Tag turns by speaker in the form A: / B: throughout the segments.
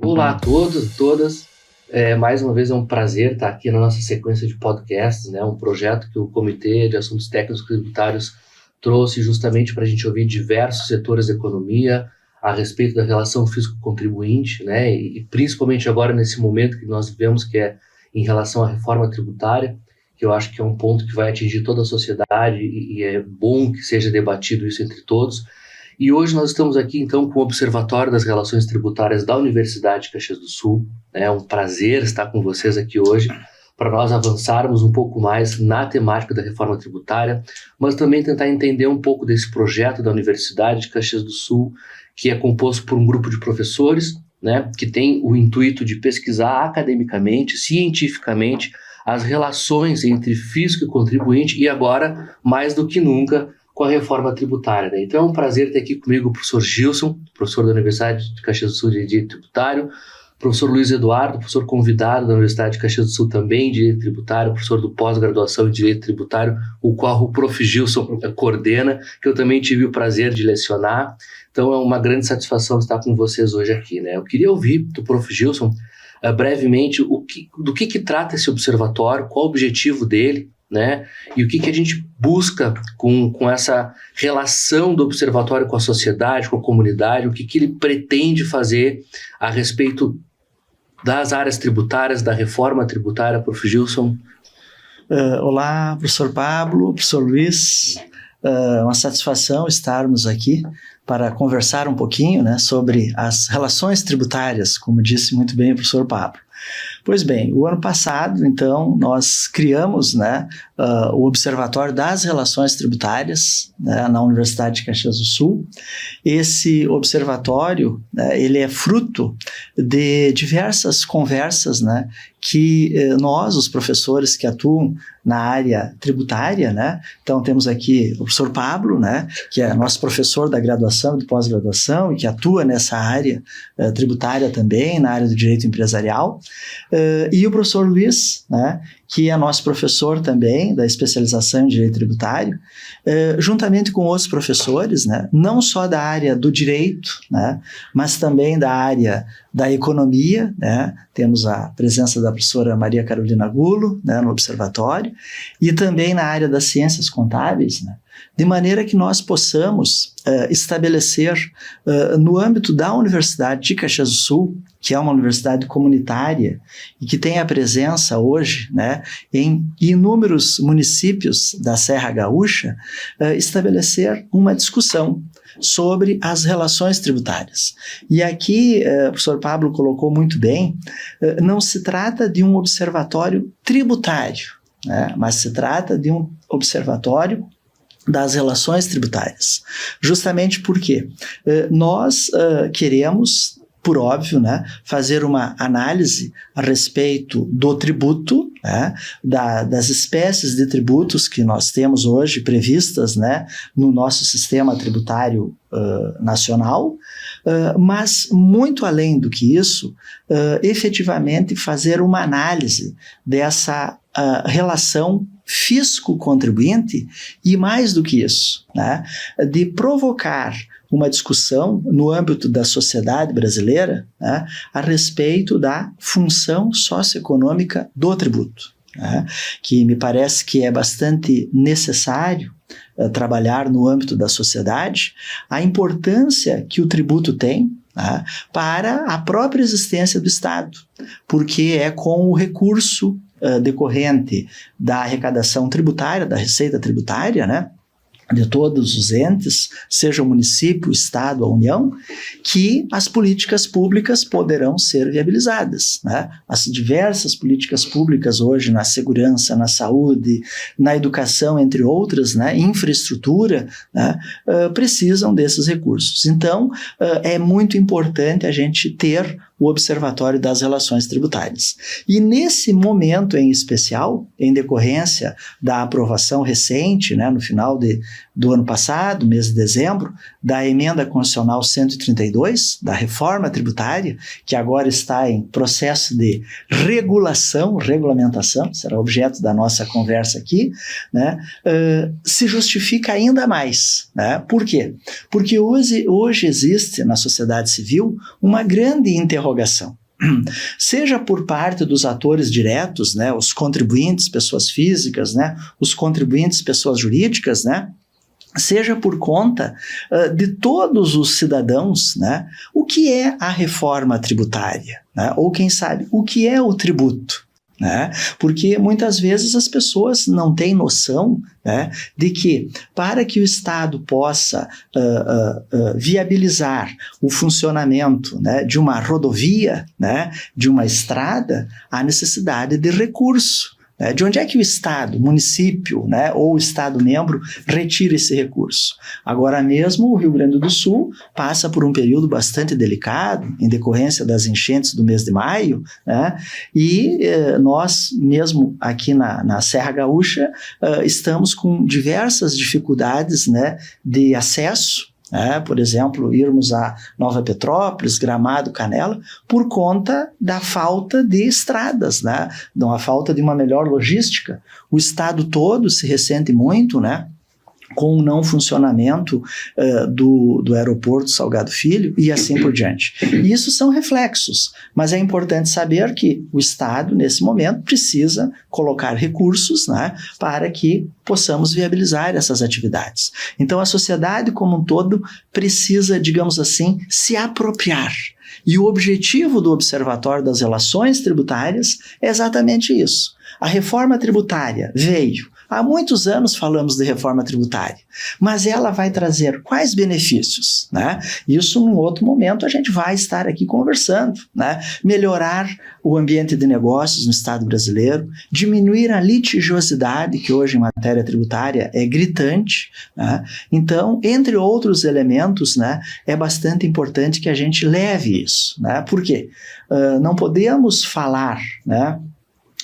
A: Olá a todos e todas. Mais uma vez é um prazer estar aqui na nossa sequência de podcasts, né? Um projeto que o Comitê de Assuntos Técnicos Tributários trouxe justamente para a gente ouvir diversos setores da economia a respeito da relação fisco-contribuinte, né? E principalmente agora nesse momento que nós vivemos, que é em relação à reforma tributária, que eu acho que é um ponto que vai atingir toda a sociedade e é bom que seja debatido isso entre todos. E hoje nós estamos aqui, então, com o Observatório das Relações Tributárias da Universidade de Caxias do Sul. É um prazer estar com vocês aqui hoje para nós avançarmos um pouco mais na temática da reforma tributária, mas também tentar entender um pouco desse projeto da Universidade de Caxias do Sul, que é composto por um grupo de professores, né, que tem o intuito de pesquisar academicamente, cientificamente, as relações entre fisco e contribuinte e agora, mais do que nunca, com a reforma tributária, né? Então é um prazer ter aqui comigo o professor Gilson, professor da Universidade de Caxias do Sul de Direito Tributário, professor Luiz Eduardo, professor convidado da Universidade de Caxias do Sul também em Direito Tributário, professor do pós-graduação em Direito Tributário, o qual o prof. Gilson coordena, que eu também tive o prazer de lecionar. Então é uma grande satisfação estar com vocês hoje aqui, né? Eu queria ouvir do prof. Gilson brevemente do que trata esse observatório, qual o objetivo dele, né? E o que a gente busca com essa relação do observatório com a sociedade, com a comunidade, o que ele pretende fazer a respeito das áreas tributárias, da reforma tributária, prof. Gilson.
B: Olá, professor Pablo, professor Luiz, uma satisfação estarmos aqui para conversar um pouquinho, né, sobre as relações tributárias, como disse muito bem o professor Pablo. Pois bem, o ano passado, então, nós criamos, né, o Observatório das Relações Tributárias, né, na Universidade de Caxias do Sul. Esse observatório, né, ele é fruto de diversas conversas, né, que nós, os professores que atuam na área tributária, né, então temos aqui o professor Pablo, né, que é nosso professor da graduação e de pós-graduação e que atua nessa área tributária também, na área do direito empresarial, e o professor Luiz, né, que é nosso professor também da especialização em direito tributário, juntamente com outros professores, né, não só da área do direito, né, mas também da área da economia, né, temos a presença da professora Maria Carolina Gulo, né, no observatório, e também na área das ciências contábeis, né, de maneira que nós possamos estabelecer no âmbito da Universidade de Caxias do Sul, que é uma universidade comunitária e que tem a presença hoje, né, em inúmeros municípios da Serra Gaúcha, estabelecer uma discussão sobre as relações tributárias. E aqui, o professor Pablo colocou muito bem, não se trata de um observatório tributário, né, mas se trata de um observatório das relações tributárias. Justamente porque nós queremos, por óbvio, né, fazer uma análise a respeito do tributo, né, das espécies de tributos que nós temos hoje previstas, né, no nosso sistema tributário nacional, mas muito além do que isso, efetivamente fazer uma análise dessa relação fisco-contribuinte e mais do que isso, né, de provocar uma discussão no âmbito da sociedade brasileira, né, a respeito da função socioeconômica do tributo, né, que me parece que é bastante necessário trabalhar no âmbito da sociedade, a importância que o tributo tem, né, para a própria existência do Estado, porque é com o recurso decorrente da arrecadação tributária, da receita tributária, né, de todos os entes, seja o município, o Estado, a União, que as políticas públicas poderão ser viabilizadas, né? As diversas políticas públicas hoje na segurança, na saúde, na educação, entre outras, né, infraestrutura, né, precisam desses recursos. Então, é muito importante a gente ter o Observatório das Relações Tributárias. E nesse momento em especial, em decorrência da aprovação recente, né, no final do ano passado, mês de dezembro, da Emenda Constitucional 132, da reforma tributária, que agora está em processo de regulamentação, será objeto da nossa conversa aqui, né, se justifica ainda mais. Né? Por quê? Porque hoje existe na sociedade civil uma grande interrogação. Seja por parte dos atores diretos, né, os contribuintes, pessoas físicas, né, os contribuintes, pessoas jurídicas, né, seja por conta de todos os cidadãos, né, o que é a reforma tributária, né, ou quem sabe, o que é o tributo. Né? Porque muitas vezes as pessoas não têm noção, né, de que para que o Estado possa viabilizar o funcionamento, né, de uma rodovia, né, de uma estrada, há necessidade de recurso. Né? De onde é que o Estado, município, né, ou o Estado-membro retira esse recurso? Agora mesmo o Rio Grande do Sul passa por um período bastante delicado, em decorrência das enchentes do mês de maio, né, e nós mesmo aqui na Serra Gaúcha estamos com diversas dificuldades, né, de acesso. Por exemplo, irmos a Nova Petrópolis, Gramado, Canela, por conta da falta de estradas, né? Da falta de uma melhor logística. O estado todo se ressente muito, né, com o não funcionamento do aeroporto Salgado Filho e assim por diante. E isso são reflexos, mas é importante saber que o Estado, nesse momento, precisa colocar recursos, né, para que possamos viabilizar essas atividades. Então, a sociedade como um todo precisa, digamos assim, se apropriar. E o objetivo do Observatório das Relações Tributárias é exatamente isso. A reforma tributária veio. Há muitos anos falamos de reforma tributária, mas ela vai trazer quais benefícios? Né? Isso, num outro momento, a gente vai estar aqui conversando. Né? Melhorar o ambiente de negócios no Estado brasileiro, diminuir a litigiosidade, que hoje em matéria tributária é gritante. Né? Então, entre outros elementos, né, é bastante importante que a gente leve isso. Né? Por quê? Não podemos falar, né,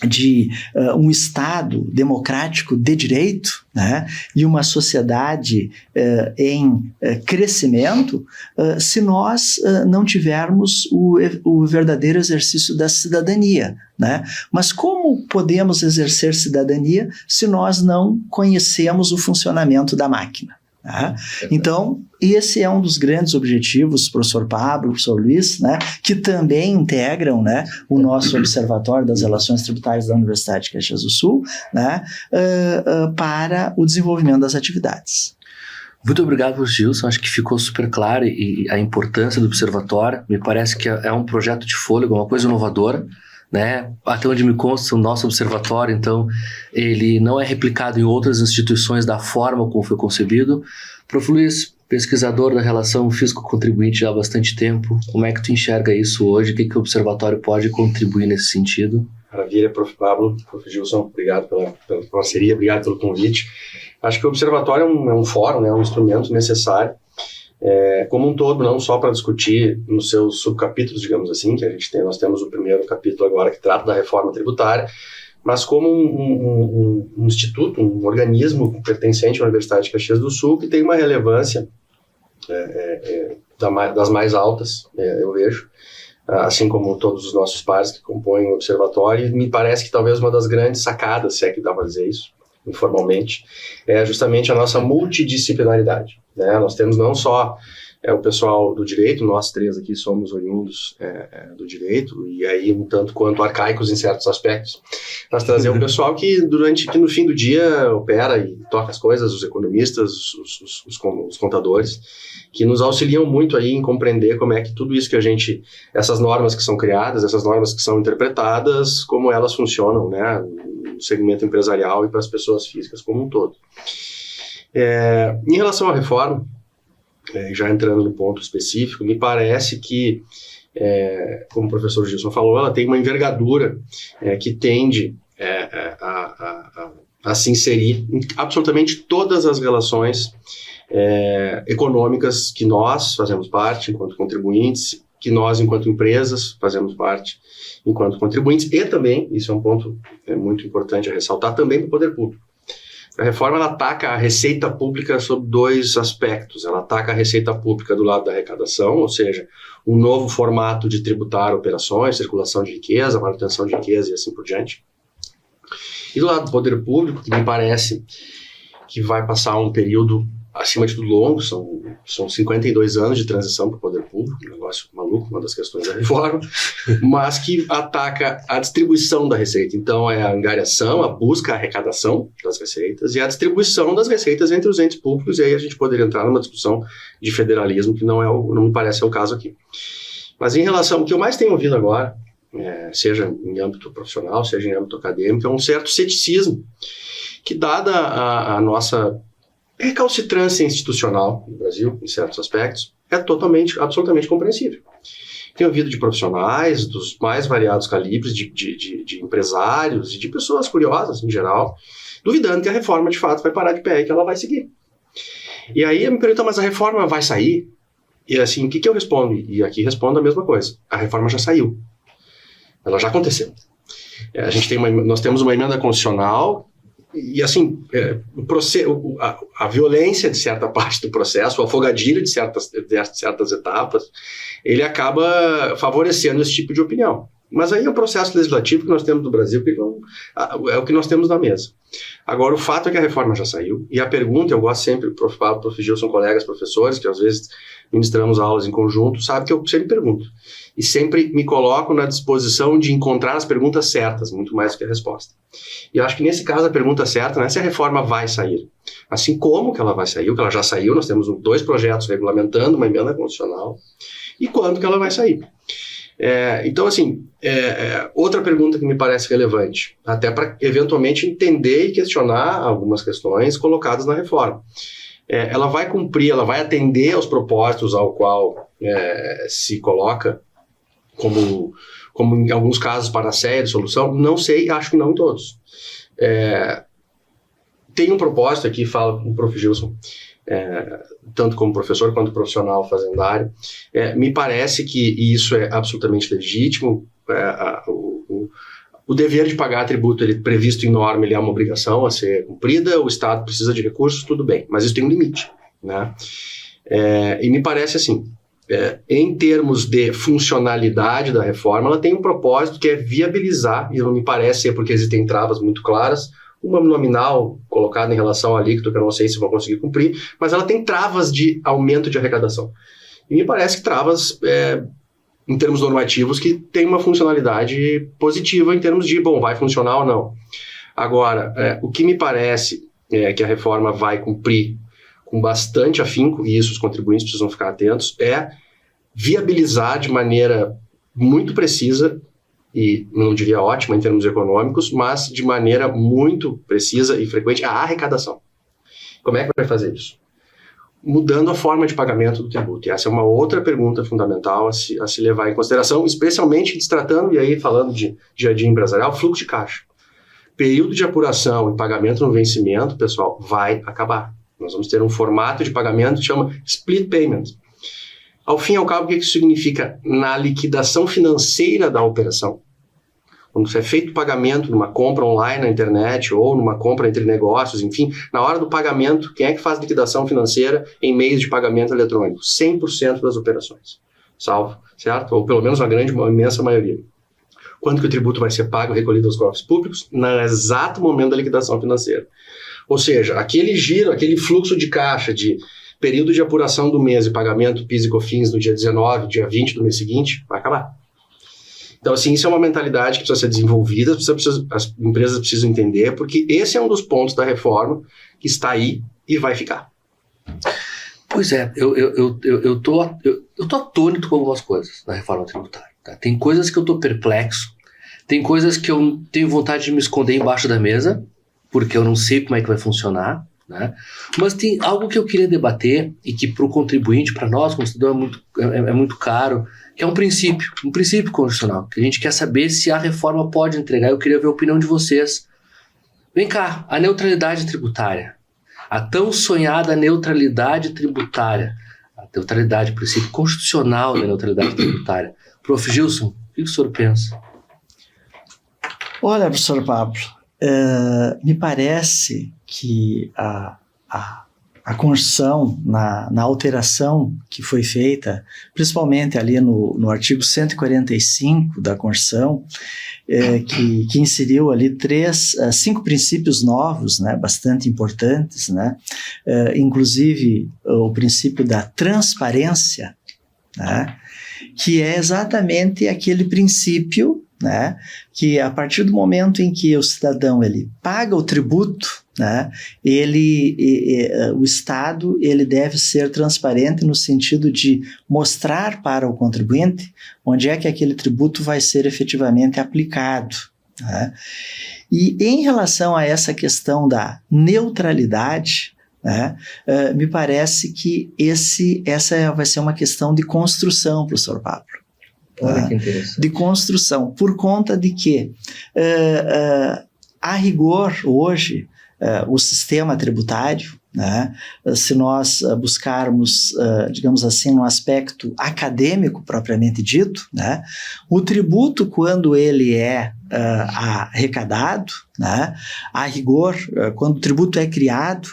B: de um Estado democrático de direito, né, e uma sociedade em crescimento se nós não tivermos o verdadeiro exercício da cidadania. Né? Mas como podemos exercer cidadania se nós não conhecemos o funcionamento da máquina? Tá? Então, esse é um dos grandes objetivos, professor Pablo, professor Luiz, né, que também integram, né, o nosso Observatório das Relações Tributárias da Universidade de Caxias do Sul, né, para o desenvolvimento das atividades.
A: Muito obrigado, professor Gilson. Acho que ficou super claro e a importância do observatório. Me parece que é um projeto de fôlego, uma coisa inovadora. Né? Até onde me consta, o nosso observatório, então, ele não é replicado em outras instituições da forma como foi concebido. Prof. Luiz, pesquisador da relação fisco-contribuinte já há bastante tempo, como é que tu enxerga isso hoje? O que o observatório pode contribuir nesse sentido?
C: Maravilha, Prof. Pablo, Prof. Gilson, obrigado pela parceria, obrigado pelo convite. Acho que o observatório é um fórum, né, um instrumento necessário, como um todo, não só para discutir nos seus subcapítulos, digamos assim, que nós temos o primeiro capítulo agora que trata da reforma tributária, mas como um instituto, um organismo pertencente à Universidade de Caxias do Sul, que tem uma relevância das mais altas, eu vejo, assim como todos os nossos pares que compõem o observatório, e me parece que talvez uma das grandes sacadas, se é que dá para dizer isso, informalmente, é justamente a nossa multidisciplinaridade. Né? Nós temos não só o pessoal do direito, nós três aqui somos oriundos do direito, e aí um tanto quanto arcaicos em certos aspectos. Nós trazemos um pessoal que no fim do dia opera e toca as coisas, os economistas, os contadores, que nos auxiliam muito aí em compreender como é que tudo isso que essas normas que são criadas, essas normas que são interpretadas, como elas funcionam, né, no segmento empresarial e para as pessoas físicas como um todo. Em relação à reforma, já entrando no ponto específico, me parece que, como o professor Gilson falou, ela tem uma envergadura que tende a se inserir em absolutamente todas as relações econômicas que nós fazemos parte enquanto contribuintes, que nós, enquanto empresas, fazemos parte, enquanto contribuintes, e também, isso é um ponto muito importante a ressaltar, também para o poder público. A reforma ela ataca a receita pública sob 2 aspectos. Ela ataca a receita pública do lado da arrecadação, ou seja, um novo formato de tributar operações, circulação de riqueza, manutenção de riqueza e assim por diante. E do lado do poder público, que me parece que vai passar um período, acima de tudo, longo, são 52 anos de transição para o poder público, um negócio maluco, uma das questões da reforma, mas que ataca a distribuição da receita. Então, é a angariação, a busca, a arrecadação das receitas e a distribuição das receitas entre os entes públicos, e aí a gente poderia entrar numa discussão de federalismo, que não me parece ser o caso aqui. Mas em relação ao que eu mais tenho ouvido agora, seja em âmbito profissional, seja em âmbito acadêmico, é um certo ceticismo, que dada a nossa recalcitrância institucional no Brasil, em certos aspectos, é absolutamente compreensível. Tenho ouvido de profissionais dos mais variados calibres, de empresários e de pessoas curiosas, em geral, duvidando que a reforma, de fato, vai parar de pé e que ela vai seguir. E aí eu me pergunto, mas a reforma vai sair? E assim, o que eu respondo? E aqui respondo a mesma coisa. A reforma já saiu. Ela já aconteceu. Nós temos uma emenda constitucional e, assim, a violência de certa parte do processo, o afogadilho de certas etapas, ele acaba favorecendo esse tipo de opinião. Mas aí é o processo legislativo que nós temos no Brasil, que é o que nós temos na mesa. Agora, o fato é que a reforma já saiu, e a pergunta, eu gosto sempre, o Prof. Pablo, o Prof. Gil são colegas professores, que às vezes ministramos aulas em conjunto, sabe que eu sempre pergunto. E sempre me coloco na disposição de encontrar as perguntas certas, muito mais do que a resposta. E eu acho que nesse caso a pergunta certa não é se a reforma vai sair. Assim como que ela vai sair, que ela já saiu, nós temos 2 projetos regulamentando uma emenda constitucional, e quando que ela vai sair. Então, assim, outra pergunta que me parece relevante, até para eventualmente entender e questionar algumas questões colocadas na reforma. Ela vai cumprir, ela vai atender aos propósitos ao qual se coloca como em alguns casos panaceia de solução? Não sei, acho que não em todos. Tem um propósito aqui, fala com o Prof. Gilson, tanto como professor quanto profissional fazendário. Me parece que isso é absolutamente legítimo. O dever de pagar tributo, ele previsto em norma, ele é uma obrigação a ser cumprida, o Estado precisa de recursos, tudo bem, mas isso tem um limite, né? E me parece assim, em termos de funcionalidade da reforma, ela tem um propósito que é viabilizar, e não me parece ser porque existem travas muito claras, uma nominal colocada em relação à alíquota, que eu não sei se vão conseguir cumprir, mas ela tem travas de aumento de arrecadação. E me parece que travas, em termos normativos, que tem uma funcionalidade positiva em termos de, vai funcionar ou não. Agora, o que me parece que a reforma vai cumprir com bastante afinco, e isso os contribuintes precisam ficar atentos, é viabilizar de maneira muito precisa, e não diria ótima em termos econômicos, mas de maneira muito precisa e frequente, a arrecadação. Como é que vai fazer isso? Mudando a forma de pagamento do tributo. E essa é uma outra pergunta fundamental a se levar em consideração, especialmente tratando, e aí falando de dia a dia empresarial, fluxo de caixa. Período de apuração e pagamento no vencimento, pessoal, vai acabar. Nós vamos ter um formato de pagamento que chama split payment. Ao fim e ao cabo, o que isso significa? Na liquidação financeira da operação, quando é feito pagamento numa compra online na internet ou numa compra entre negócios, enfim, na hora do pagamento, quem é que faz liquidação financeira em meios de pagamento eletrônico? 100% das operações, salvo, certo? Ou pelo menos uma imensa maioria. Quando que o tributo vai ser pago, recolhido aos cofres públicos? No exato momento da liquidação financeira. Ou seja, aquele giro, aquele fluxo de caixa de período de apuração do mês e pagamento PIS e COFINS no dia 19, dia 20 do mês seguinte, vai acabar. Então, assim, isso é uma mentalidade que precisa ser desenvolvida, as empresas precisam entender, porque esse é um dos pontos da reforma que está aí e vai ficar.
A: Pois é, eu tô atônito com algumas coisas da reforma tributária. Tá? Tem coisas que eu tô perplexo, tem coisas que eu tenho vontade de me esconder embaixo da mesa, porque eu não sei como é que vai funcionar, né? Mas tem algo que eu queria debater e que para o contribuinte, para nós, como cidadão, é muito caro, que é um princípio constitucional, que a gente quer saber se a reforma pode entregar. Eu queria ver a opinião de vocês. Vem cá, a neutralidade tributária, a tão sonhada neutralidade tributária, A neutralidade, o princípio constitucional da neutralidade tributária. Prof. Gilson, o que o senhor pensa?
B: Olha, professor Pablo, me parece que a Constituição, na alteração que foi feita, principalmente ali no artigo 145 da Constituição, que inseriu ali 5 princípios novos, né, bastante importantes, né, inclusive o princípio da transparência, né, que é exatamente aquele princípio, né, que a partir do momento em que o cidadão ele paga o tributo, né, o Estado ele deve ser transparente no sentido de mostrar para o contribuinte onde é que aquele tributo vai ser efetivamente aplicado, né. E em relação a essa questão da neutralidade, né, me parece que essa vai ser uma questão de construção, professor Pablo.
A: Olha que interessante.
B: De construção, por conta de que, a rigor, hoje, o sistema tributário, né, se nós buscarmos, digamos assim, um aspecto acadêmico propriamente dito, né, o tributo, quando ele é arrecadado, né, a rigor, quando o tributo é criado,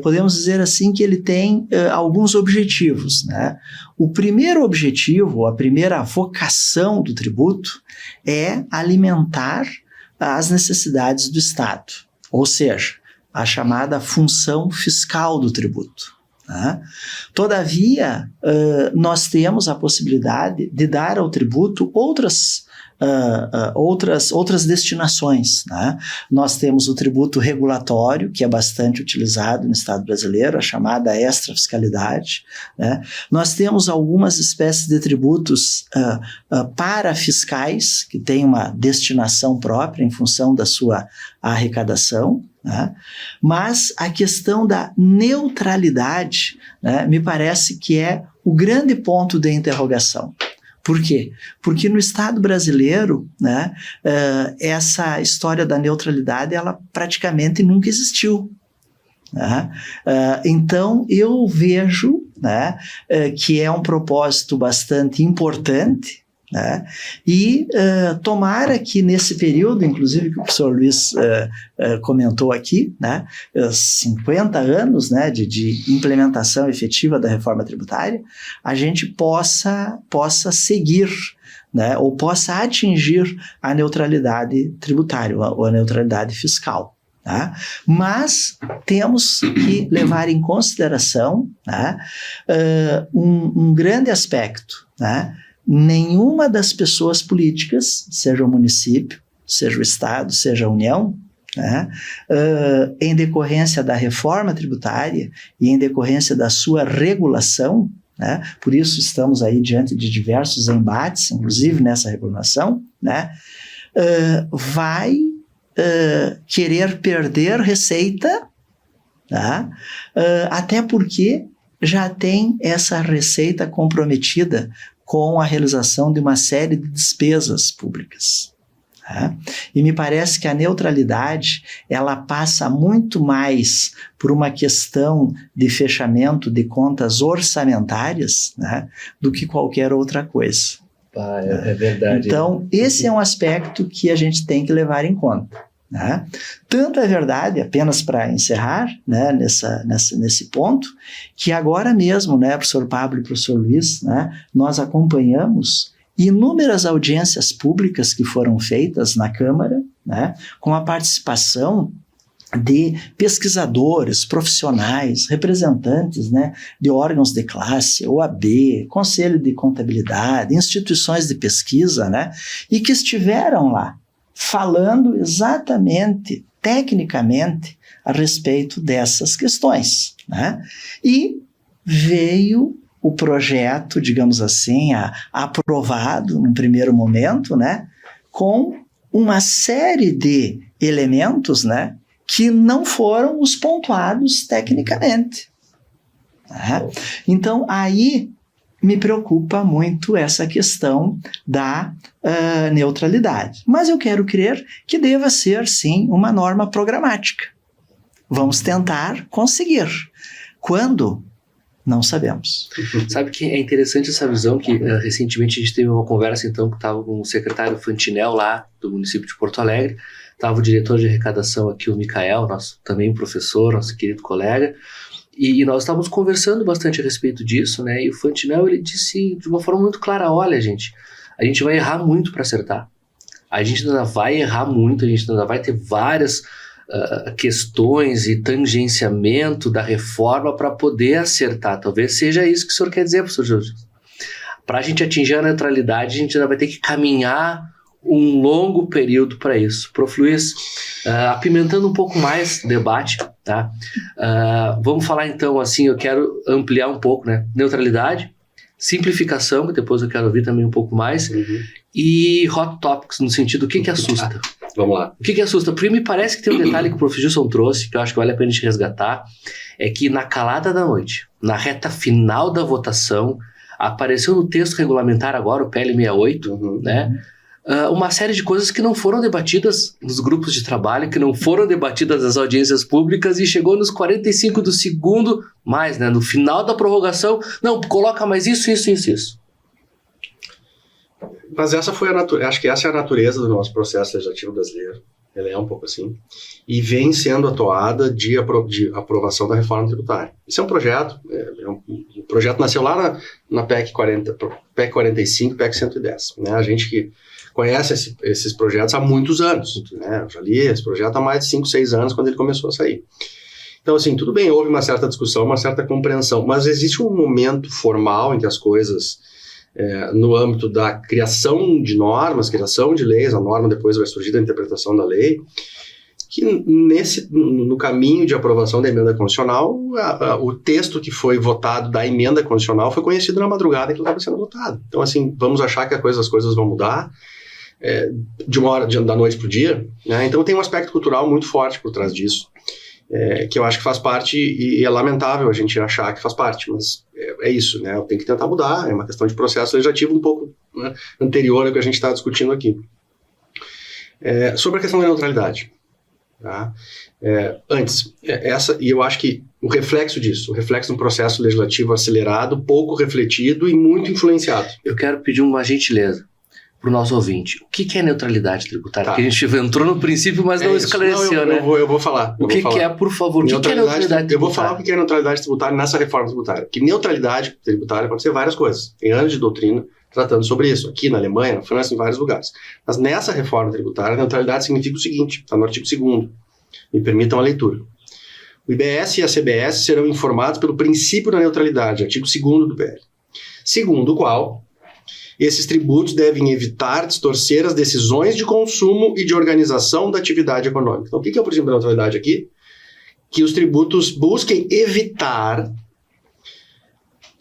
B: podemos dizer assim que ele tem alguns objetivos, né? O primeiro objetivo, a primeira vocação do tributo é alimentar as necessidades do Estado, ou seja, a chamada função fiscal do tributo, né? Todavia, nós temos a possibilidade de dar ao tributo outras destinações, né? Nós temos o tributo regulatório, que é bastante utilizado no Estado brasileiro, a chamada extrafiscalidade, né? Nós temos algumas espécies de tributos parafiscais, que têm uma destinação própria em função da sua arrecadação, né? Mas a questão da neutralidade, né, me parece que é o grande ponto de interrogação. Por quê? Porque no Estado brasileiro, né, essa história da neutralidade, ela praticamente nunca existiu, né? Então, eu vejo, né, que é um propósito bastante importante, né? E tomara que nesse período, inclusive que o professor Luiz comentou aqui, né, 50 anos, né, de implementação efetiva da reforma tributária, a gente possa seguir, né, ou possa atingir a neutralidade tributária, ou a neutralidade fiscal. Tá? Mas temos que levar em consideração, né, um grande aspecto, né? Nenhuma das pessoas políticas, seja o município, seja o Estado, seja a União, né, em decorrência da reforma tributária e em decorrência da sua regulação, né, por isso estamos aí diante de diversos embates, inclusive nessa regulação, né, vai querer perder receita, tá, até porque já tem essa receita comprometida com a realização de uma série de despesas públicas. Tá? E me parece que a neutralidade, ela passa muito mais por uma questão de fechamento de contas orçamentárias, né, do que qualquer outra coisa.
A: É verdade.
B: Então, esse é um aspecto que a gente tem que levar em conta. Né? Tanto é verdade, apenas para encerrar, né, nesse ponto, que agora mesmo, né, professor Pablo e professor Luiz, né, nós acompanhamos inúmeras audiências públicas que foram feitas na Câmara, né, com a participação de pesquisadores, profissionais, representantes, né, de órgãos de classe, OAB, Conselho de Contabilidade, instituições de pesquisa, né, e que estiveram lá falando exatamente, tecnicamente, a respeito dessas questões, né? E veio o projeto, digamos assim, aprovado num primeiro momento, né, com uma série de elementos, né, que não foram os pontuados tecnicamente. Né? Então, aí me preocupa muito essa questão da neutralidade. Mas eu quero crer que deva ser, sim, uma norma programática. Vamos tentar conseguir. Quando Não sabemos.
A: Sabe que é interessante essa visão que recentemente a gente teve uma conversa então que estava com o secretário Fantinel lá do município de Porto Alegre, estava o diretor de arrecadação aqui, o Micael, nosso também professor, nosso querido colega, e nós estávamos conversando bastante a respeito disso, né? E o Fantinel, ele disse de uma forma muito clara, olha gente, a gente vai errar muito para acertar, a gente ainda vai errar muito, a gente ainda vai ter várias questões e tangenciamento da reforma para poder acertar. Talvez seja isso que o senhor quer dizer, professor Jorge. Para a gente atingir a neutralidade, a gente ainda vai ter que caminhar um longo período para isso. Prof. Luiz, apimentando um pouco mais o debate, tá? Vamos falar então, assim, eu quero ampliar um pouco, né? Neutralidade, simplificação, que depois eu quero ouvir também um pouco mais, e hot topics, no sentido, o que assusta?
C: Vamos lá.
A: O que assusta? Porque me parece que tem um detalhe que o Prof. Gilson trouxe, que eu acho que vale a pena a gente resgatar, é que na calada da noite, na reta final da votação, apareceu no texto regulamentar agora, o PL 68, né? Uma série de coisas que não foram debatidas nos grupos de trabalho, que não foram debatidas nas audiências públicas e chegou nos 45 do segundo, mais, né? No final da prorrogação, não, coloca mais isso.
C: Mas essa foi acho que essa é a natureza do nosso processo legislativo brasileiro. Ela é um pouco assim. E vem sendo atuada de aprovação da reforma tributária. Isso é um projeto, o projeto nasceu lá na PEC 45, PEC 110. Né? A gente que conhece esses projetos há muitos anos. Né? Eu já li esse projeto há mais de 5, 6 anos, quando ele começou a sair. Então, assim, tudo bem, houve uma certa discussão, uma certa compreensão, mas existe um momento formal em que as coisas, no âmbito da criação de normas, criação de leis, a norma depois vai surgir da interpretação da lei, que no caminho de aprovação da emenda constitucional, o texto que foi votado da emenda constitucional foi conhecido na madrugada que ele estava sendo votado. Então, assim, vamos achar que as coisas vão mudar de uma hora da noite para o dia, né? Então tem um aspecto cultural muito forte por trás disso, que eu acho que faz parte, e é lamentável a gente achar que faz parte, mas é isso, né? Tem que tentar mudar, é uma questão de processo legislativo um pouco, né, anterior ao que a gente está discutindo aqui. Sobre a questão da neutralidade, tá? E eu acho que o reflexo disso, o reflexo de um processo legislativo acelerado, pouco refletido e muito influenciado.
A: Eu quero pedir uma gentileza para o nosso ouvinte. O que é neutralidade tributária?
C: Tá.
A: Porque a gente entrou no princípio, mas não esclareceu, né?
C: Eu vou falar.
A: O que é, por favor, o que é neutralidade tributária?
C: Eu vou falar o que é neutralidade tributária nessa reforma tributária. Que neutralidade tributária pode ser várias coisas. Tem anos de doutrina tratando sobre isso, aqui na Alemanha, na França, em vários lugares. Mas nessa reforma tributária, a neutralidade significa o seguinte, está no artigo 2º. Me permitam a leitura. O IBS e a CBS serão informados pelo princípio da neutralidade, artigo 2º do PL. Segundo o qual, esses tributos devem evitar distorcer as decisões de consumo e de organização da atividade econômica. Então, o que é o princípio da neutralidade aqui? Que os tributos busquem evitar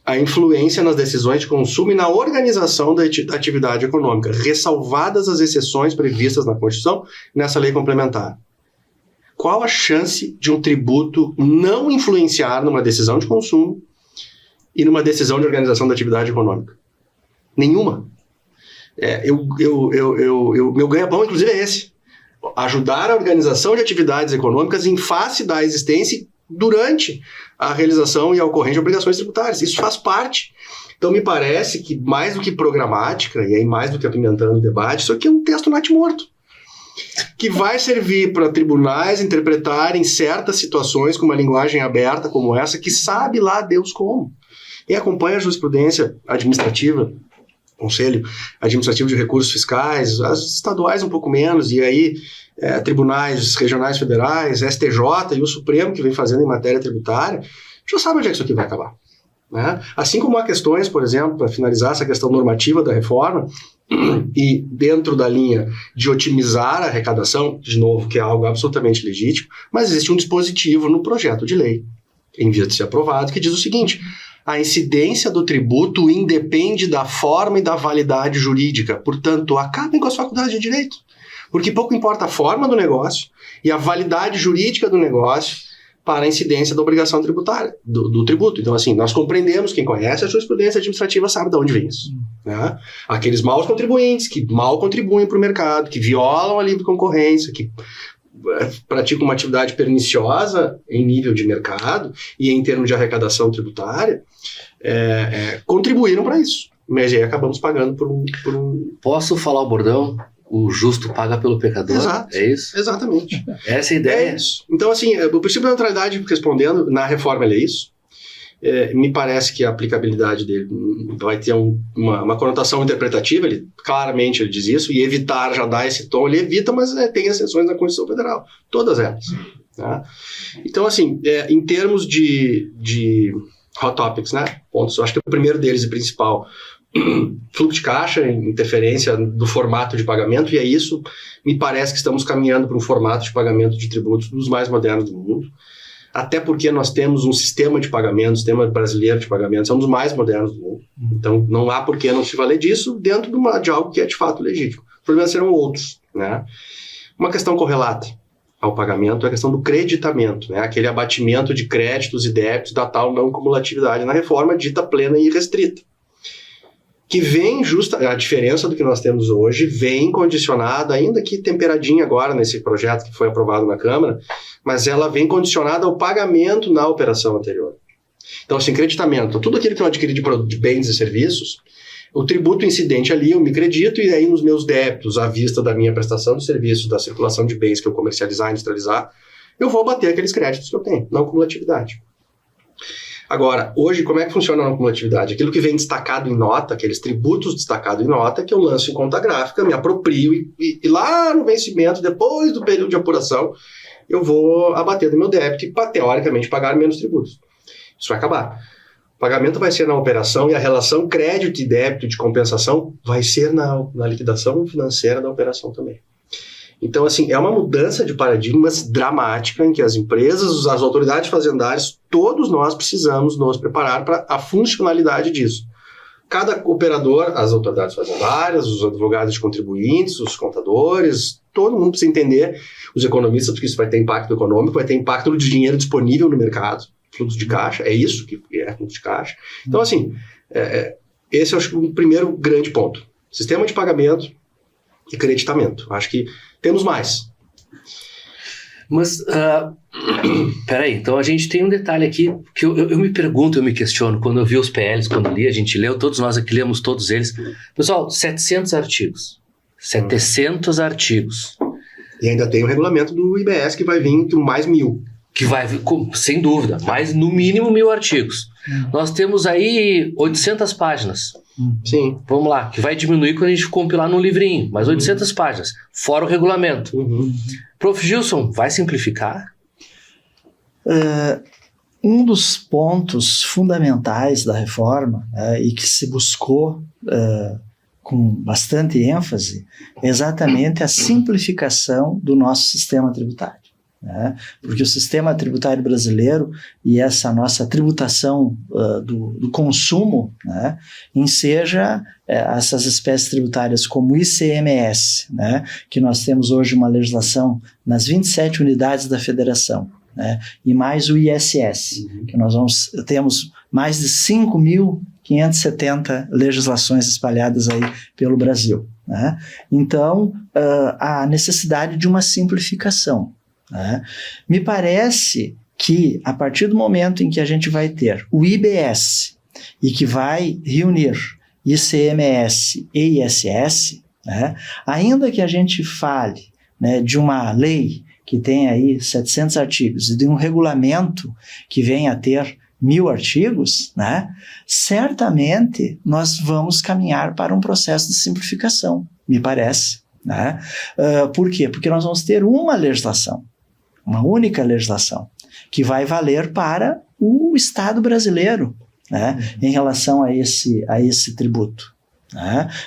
C: a influência nas decisões de consumo e na organização da atividade econômica, ressalvadas as exceções previstas na Constituição e nessa lei complementar. Qual a chance de um tributo não influenciar numa decisão de consumo e numa decisão de organização da atividade econômica? Nenhuma. Meu ganha-pão, inclusive, é esse. Ajudar a organização de atividades econômicas em face da existência e durante a realização e a ocorrência de obrigações tributárias. Isso faz parte. Então, me parece que, mais do que programática, e aí mais do que apimentando o debate, isso aqui é um texto natimorto, que vai servir para tribunais interpretarem certas situações com uma linguagem aberta como essa, que sabe lá Deus como. E acompanha a jurisprudência administrativa, Conselho Administrativo de Recursos Fiscais, as estaduais um pouco menos, e aí tribunais regionais federais, STJ e o Supremo, que vem fazendo em matéria tributária, já sabe onde é que isso aqui vai acabar. Né? Assim como há questões, por exemplo, para finalizar essa questão normativa da reforma, e dentro da linha de otimizar a arrecadação, de novo, que é algo absolutamente legítimo, mas existe um dispositivo no projeto de lei, em via de ser aprovado, que diz o seguinte: a incidência do tributo independe da forma e da validade jurídica, portanto, acabem com as faculdades de direito, porque pouco importa a forma do negócio e a validade jurídica do negócio para a incidência da obrigação tributária, do tributo. Então, assim, nós compreendemos, quem conhece a jurisprudência administrativa sabe de onde vem isso. Né? Aqueles maus contribuintes que mal contribuem para o mercado, que violam a livre concorrência, que praticam uma atividade perniciosa em nível de mercado e em termos de arrecadação tributária, contribuíram para isso. Mas aí acabamos pagando por um...
A: Posso falar o bordão? O justo paga pelo pecador?
C: Exato.
A: É isso?
C: Exatamente.
A: Essa é a ideia.
C: É isso. Então, assim, o princípio da neutralidade, respondendo, na reforma ele é isso. Me parece que a aplicabilidade dele vai ter uma conotação interpretativa, claramente ele diz isso, e evitar já dá esse tom, ele evita, mas tem exceções na Constituição Federal, todas elas. Tá? Então, assim, em termos de hot topics, né, pontos, eu acho que o primeiro deles e principal, fluxo de caixa, interferência do formato de pagamento, e é isso, me parece que estamos caminhando para um formato de pagamento de tributos dos mais modernos do mundo. Até porque nós temos um sistema de pagamentos, sistema brasileiro de pagamentos, somos os mais modernos do mundo. Então, não há por que não se valer disso dentro de algo que é de fato legítimo. Os problemas serão outros, né? Uma questão correlata ao pagamento é a questão do creditamento, né? Aquele abatimento de créditos e débitos da tal não cumulatividade na reforma dita plena e restrita. Que vem a diferença do que nós temos hoje, vem condicionada, ainda que temperadinha agora nesse projeto que foi aprovado na Câmara, mas ela vem condicionada ao pagamento na operação anterior. Então, assim, creditamento, tudo aquilo que eu adquiri de bens e serviços, o tributo incidente ali, eu me credito, e aí nos meus débitos, à vista da minha prestação de serviços, da circulação de bens que eu comercializar, industrializar, eu vou abater aqueles créditos que eu tenho, não cumulatividade. Agora, hoje, como é que funciona a não cumulatividade? Aquilo que vem destacado em nota, aqueles tributos destacados em nota, que eu lanço em conta gráfica, me aproprio e lá no vencimento, depois do período de apuração, eu vou abater do meu débito e, teoricamente, pagar menos tributos. Isso vai acabar. O pagamento vai ser na operação e a relação crédito e débito de compensação vai ser na liquidação financeira da operação também. Então, assim, é uma mudança de paradigmas dramática em que as empresas, as autoridades fazendárias, todos nós precisamos nos preparar para a funcionalidade disso. Cada operador, as autoridades fazendárias, os advogados de contribuintes, os contadores, todo mundo precisa entender, os economistas, porque isso vai ter impacto econômico, vai ter impacto no dinheiro disponível no mercado, fluxo de caixa, é isso que é fluxo de caixa. Então, assim, esse é o primeiro grande ponto. Sistema de pagamento e creditamento. Acho que temos mais.
A: Mas, peraí, então a gente tem um detalhe aqui que eu me pergunto, eu me questiono, quando eu vi os PLs, quando li, a gente leu, todos nós aqui lemos todos eles. Pessoal, 700 artigos. 700 artigos.
C: E ainda tem o regulamento do IBS que vai vir com mais 1.000.
A: Que vai vir, sem dúvida, mais no mínimo 1.000 artigos. Nós temos aí 800 páginas.
C: Sim.
A: Vamos lá, que vai diminuir quando a gente compilar num livrinho, mas 800 páginas, fora o regulamento. Prof. Gilson, vai simplificar?
B: Um dos pontos fundamentais da reforma e que se buscou com bastante ênfase é exatamente a simplificação do nosso sistema tributário. Porque o sistema tributário brasileiro e essa nossa tributação do consumo, enseja essas espécies tributárias como o ICMS, que nós temos hoje uma legislação nas 27 unidades da federação, e mais o ISS, que nós temos mais de 5.570 legislações espalhadas aí pelo Brasil. Então, a necessidade de uma simplificação. Me parece que a partir do momento em que a gente vai ter o IBS e que vai reunir ICMS e ISS, ainda que a gente fale de uma lei que tem aí 700 artigos e de um regulamento que venha a ter 1.000 artigos, certamente nós vamos caminhar para um processo de simplificação, me parece. Por quê? Porque nós vamos ter uma legislação, uma única legislação, que vai valer para o Estado brasileiro, em relação a esse tributo.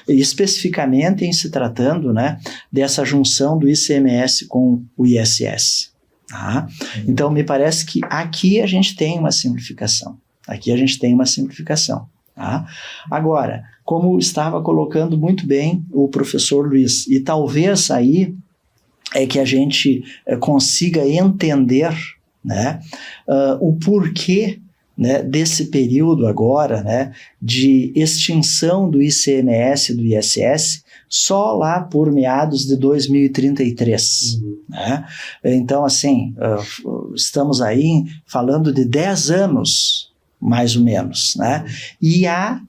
B: E especificamente em se tratando dessa junção do ICMS com o ISS. Então, me parece que aqui a gente tem uma simplificação. Agora, como estava colocando muito bem o professor Luiz, e talvez aí é que a gente consiga entender o porquê né, desse período agora, né, de extinção do ICMS e do ISS só lá por meados de 2033. Né? Então, assim, estamos aí falando de 10 anos, mais ou menos, né? E a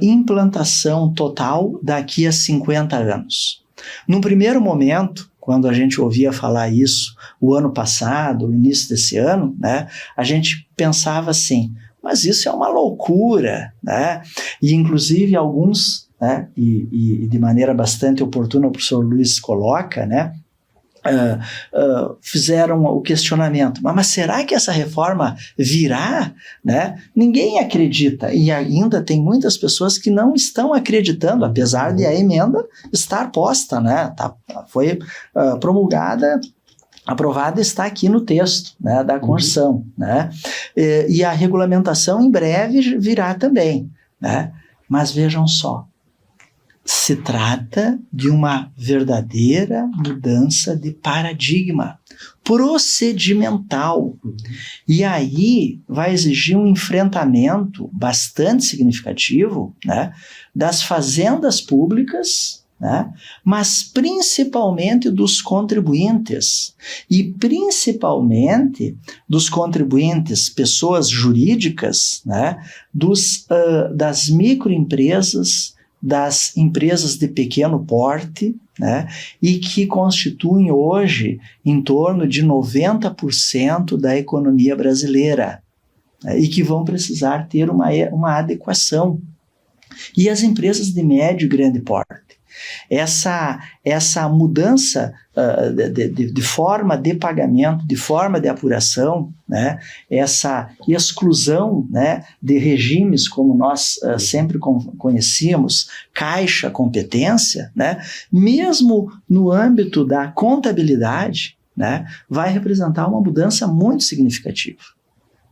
B: implantação total daqui a 50 anos. Num primeiro momento, quando a gente ouvia falar isso o ano passado, o início desse ano, né, a gente pensava assim, mas isso é uma loucura, né? E inclusive alguns, né, e de maneira bastante oportuna o professor Luiz coloca, né, fizeram o questionamento, mas será que essa reforma virá? Né? Ninguém acredita, e ainda tem muitas pessoas que não estão acreditando, apesar de a emenda estar posta, né? Foi promulgada, aprovada, está aqui no texto, né, da Constituição, né? E a regulamentação em breve virá também, né? Mas vejam só, se trata de uma verdadeira mudança de paradigma procedimental. E aí vai exigir um enfrentamento bastante significativo, né, das fazendas públicas, né, mas principalmente dos contribuintes. E principalmente dos contribuintes, pessoas jurídicas, né, das microempresas, das empresas de pequeno porte, né, e que constituem hoje em torno de 90% da economia brasileira, né, e que vão precisar ter uma adequação. E as empresas de médio e grande porte. Essa mudança de forma de pagamento, de forma de apuração, né, essa exclusão, né, de regimes como nós sempre conhecíamos, caixa, competência, né, mesmo no âmbito da contabilidade, né, vai representar uma mudança muito significativa.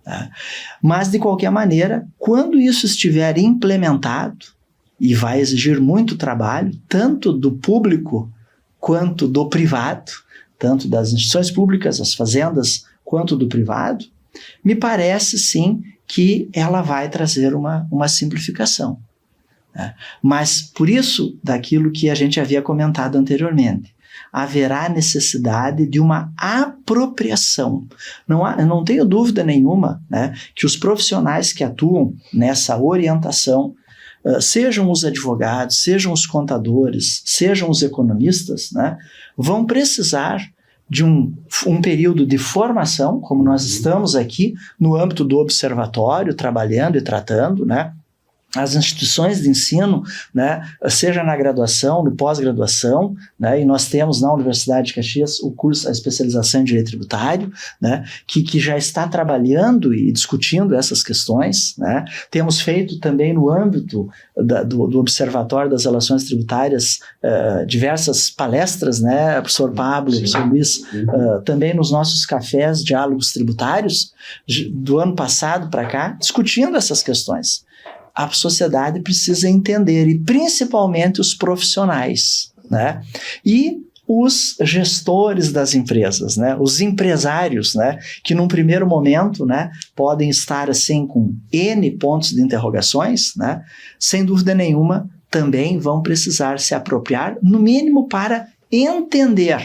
B: Tá? Mas, de qualquer maneira, quando isso estiver implementado, e vai exigir muito trabalho, tanto do público quanto do privado, tanto das instituições públicas, as fazendas, quanto do privado, me parece sim que ela vai trazer uma simplificação. Né? Mas, por isso, daquilo que a gente havia comentado anteriormente, haverá necessidade de uma apropriação. Eu não tenho dúvida nenhuma, né, que os profissionais que atuam nessa orientação, sejam os advogados, sejam os contadores, sejam os economistas, né, vão precisar de um período de formação, como nós estamos aqui no âmbito do observatório, trabalhando e tratando, né, as instituições de ensino, né, seja na graduação, no pós-graduação, né, e nós temos na Universidade de Caxias o curso, a especialização em Direito Tributário, né, que já está trabalhando e discutindo essas questões, né. Temos feito também no âmbito do Observatório das Relações Tributárias diversas palestras, né, professor Pablo, professor Luiz, também nos nossos cafés, diálogos tributários, do ano passado para cá, discutindo essas questões. A sociedade precisa entender, e principalmente os profissionais, né? E os gestores das empresas, né? Os empresários, né? Que num primeiro momento, né, podem estar assim com N pontos de interrogações, né? Sem dúvida nenhuma, também vão precisar se apropriar, no mínimo para entender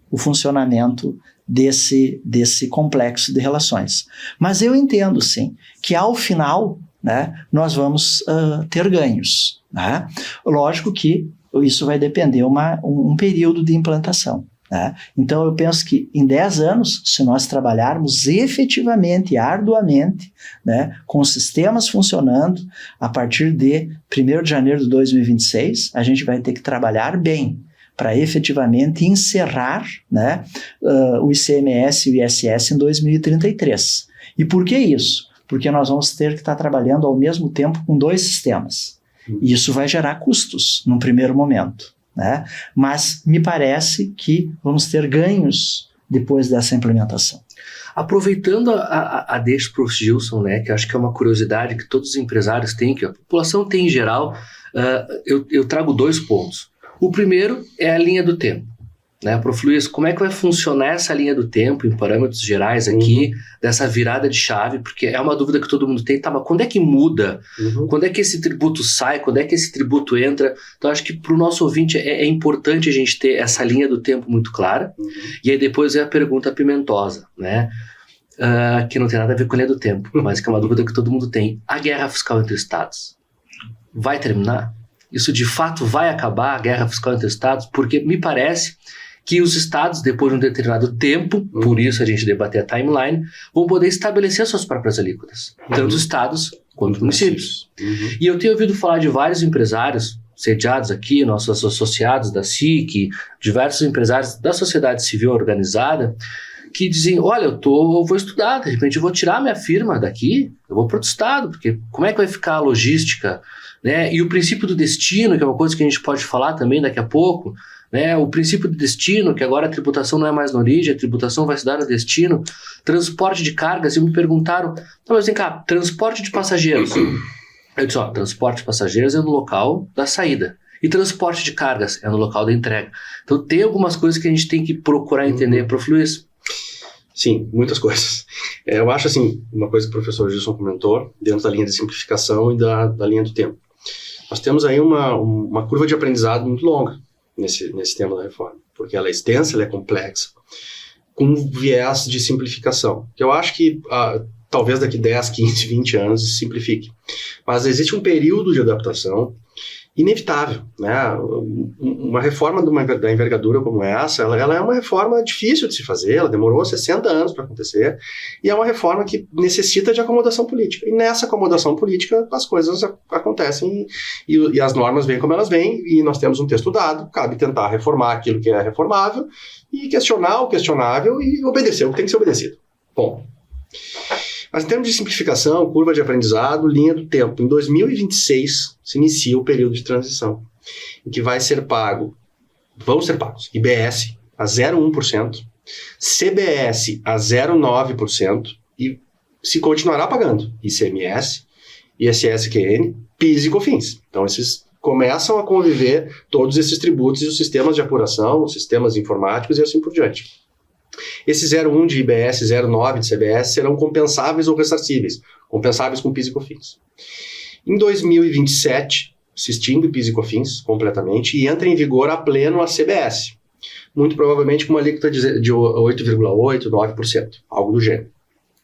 B: o funcionamento desse complexo de relações. Mas eu entendo, sim, que ao final, né, nós vamos ter ganhos. Né? Lógico que isso vai depender um período de implantação. Né? Então, eu penso que em 10 anos, se nós trabalharmos efetivamente, arduamente, né, com sistemas funcionando, a partir de 1º de janeiro de 2026, a gente vai ter que trabalhar bem para efetivamente encerrar, né, o ICMS e o ISS em 2033. E por que isso? Porque nós vamos ter que estar trabalhando ao mesmo tempo com 2 sistemas. E isso vai gerar custos num primeiro momento, né? Mas me parece que vamos ter ganhos depois dessa implementação.
A: Aproveitando a deixa para o Gilson, né, que acho que é uma curiosidade que todos os empresários têm, que a população tem em geral, eu trago 2 pontos. O primeiro é a linha do tempo. né, Prof. Luiz, como é que vai funcionar essa linha do tempo em parâmetros gerais aqui, dessa virada de chave, porque é uma dúvida que todo mundo tem, tá, mas quando é que muda? Quando é que esse tributo sai? Quando é que esse tributo entra? Então, acho que para o nosso ouvinte é importante a gente ter essa linha do tempo muito clara, e aí depois é a pergunta pimentosa, né, que não tem nada a ver com a linha do tempo, mas que é uma dúvida que todo mundo tem. A guerra fiscal entre estados vai terminar? Isso de fato vai acabar, a guerra fiscal entre estados? Porque me parece que os estados, depois de um determinado tempo, por isso a gente debater a timeline, vão poder estabelecer suas próprias alíquotas, tanto os estados quanto municípios. E eu tenho ouvido falar de vários empresários sediados aqui, nossos associados da SIC, diversos empresários da sociedade civil organizada, que dizem, olha, eu vou estudar, de repente eu vou tirar minha firma daqui, eu vou para outro estado, porque como é que vai ficar a logística, né? E o princípio do destino, que é uma coisa que a gente pode falar também daqui a pouco, né? O princípio do destino, que agora a tributação não é mais na origem, a tributação vai se dar no destino, transporte de cargas, e me perguntaram, mas vem cá, transporte de passageiros. Eu disse, transporte de passageiros é no local da saída, e transporte de cargas é no local da entrega. Então tem algumas coisas que a gente tem que procurar entender, Prof. Luiz.
C: Sim, muitas coisas. Eu acho assim, uma coisa que o professor Gilson comentou, dentro da linha de simplificação e da linha do tempo. Nós temos aí uma curva de aprendizado muito longa nesse tema da reforma, porque ela é extensa, ela é complexa, com viés de simplificação, que eu acho que talvez daqui 10, 15, 20 anos se simplifique. Mas existe um período de adaptação inevitável, né? Uma reforma da envergadura como essa, ela é uma reforma difícil de se fazer, ela demorou 60 anos para acontecer, e é uma reforma que necessita de acomodação política. E nessa acomodação política, as coisas acontecem e as normas vêm como elas vêm, e nós temos um texto dado, cabe tentar reformar aquilo que é reformável, e questionar o questionável e obedecer o que tem que ser obedecido. Bom. Mas em termos de simplificação, curva de aprendizado, linha do tempo. Em 2026 se inicia o período de transição, em que vão ser pagos IBS a 0,1%, CBS a 0,9% e se continuará pagando ICMS, ISS-QN, PIS e COFINS. Então esses começam a conviver todos esses tributos e os sistemas de apuração, os sistemas informáticos e assim por diante. Esse 0,1 de IBS, 0,9 de CBS serão compensáveis ou ressarcíveis, compensáveis com PIS e COFINS. Em 2027, se extingue PIS e COFINS completamente e entra em vigor a pleno a CBS, muito provavelmente com uma alíquota de 8,8%, 9%, algo do gênero.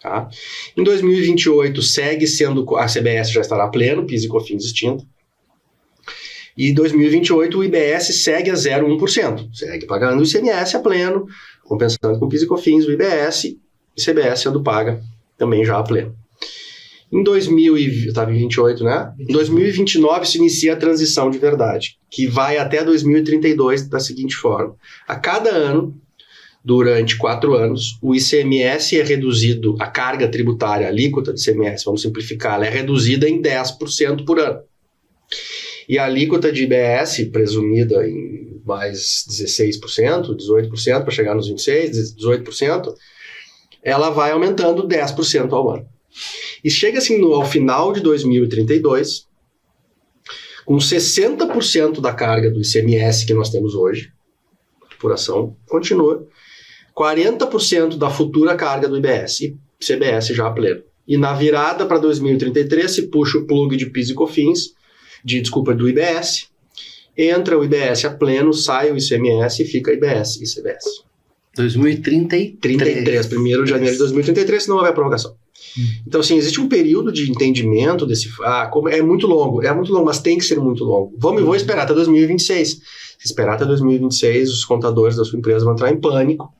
C: Tá? Em 2028, segue sendo, a CBS já estará a pleno, PIS e COFINS extinto. E em 2028, o IBS segue a 0,1%, segue pagando o ICMS a pleno, compensando com PIS e COFINS, o IBS e CBS sendo paga também já a pleno. Em 2028, né? Em 2029 se inicia a transição de verdade, que vai até 2032 da seguinte forma. A cada ano, durante 4 anos, o ICMS é reduzido, a carga tributária, a alíquota de ICMS, vamos simplificar, ela é reduzida em 10% por ano. E a alíquota de IBS, presumida em mais 16%, 18%, para chegar nos 26%, 18%, ela vai aumentando 10% ao ano. E chega assim ao final de 2032, com 60% da carga do ICMS que nós temos hoje, a apuração continua, 40% da futura carga do IBS e CBS já a pleno. E na virada para 2033 se puxa o plug de PIS e COFINS, do IBS, entra o IBS a pleno, sai o ICMS e fica IBS e CBS.
A: 2033.
C: 1º de janeiro de 2033, se não houver prorrogação. Então, assim, existe um período de entendimento desse... é muito longo, mas tem que ser muito longo. Vou esperar até 2026. Se esperar até 2026, os contadores da sua empresa vão entrar em pânico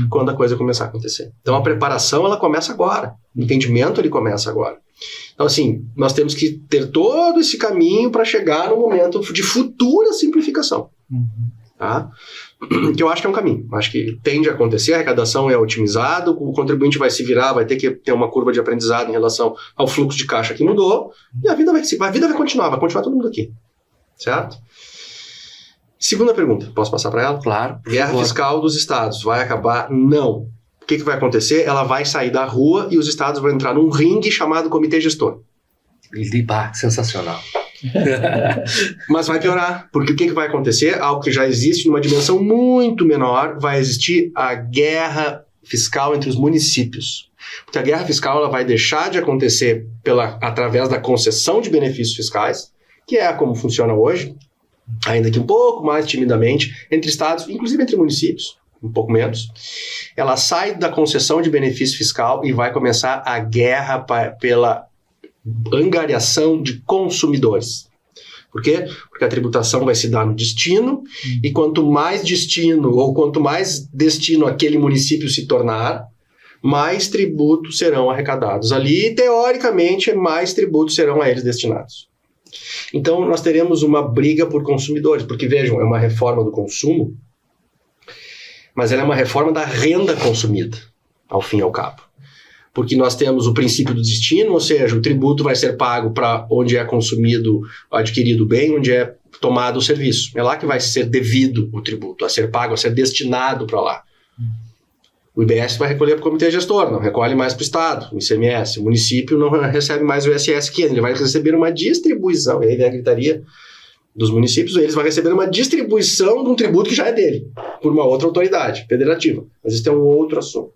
C: quando a coisa começar a acontecer. Então, a preparação, ela começa agora. O entendimento, ele começa agora. Então, assim, nós temos que ter todo esse caminho para chegar no momento de futura simplificação. Tá? Que eu acho que é um caminho. Acho que tende a acontecer, a arrecadação é otimizada, o contribuinte vai se virar, vai ter que ter uma curva de aprendizado em relação ao fluxo de caixa que mudou, e a vida vai continuar todo mundo aqui. Certo? Segunda pergunta, posso passar para ela?
A: Claro.
C: Guerra fiscal dos estados, vai acabar? Não. O que vai acontecer? Ela vai sair da rua e os estados vão entrar num ringue chamado Comitê Gestor.
A: Sensacional.
C: Mas vai piorar, porque o que vai acontecer? Algo que já existe numa dimensão muito menor, vai existir a guerra fiscal entre os municípios. Porque a guerra fiscal ela vai deixar de acontecer através da concessão de benefícios fiscais, que é como funciona hoje, ainda que um pouco mais timidamente, entre estados, inclusive entre municípios, um pouco menos. Ela sai da concessão de benefício fiscal e vai começar a guerra pela angariação de consumidores. Por quê? Porque a tributação vai se dar no destino, e quanto mais destino, ou quanto mais destino aquele município se tornar, mais tributos serão arrecadados ali, e teoricamente mais tributos serão a eles destinados. Então nós teremos uma briga por consumidores, porque vejam, é uma reforma do consumo, mas ela é uma reforma da renda consumida, ao fim e ao cabo. Porque nós temos o princípio do destino, ou seja, o tributo vai ser pago para onde é consumido, adquirido o bem, onde é tomado o serviço. É lá que vai ser devido o tributo, a ser pago, a ser destinado para lá. O IBS vai recolher para o comitê gestor, não recolhe mais para o Estado, o ICMS. O município não recebe mais o ISS que ele vai receber uma distribuição, e aí vem a gritaria dos municípios, eles vão receber uma distribuição de um tributo que já é dele, por uma outra autoridade federativa. Mas isso é um outro assunto.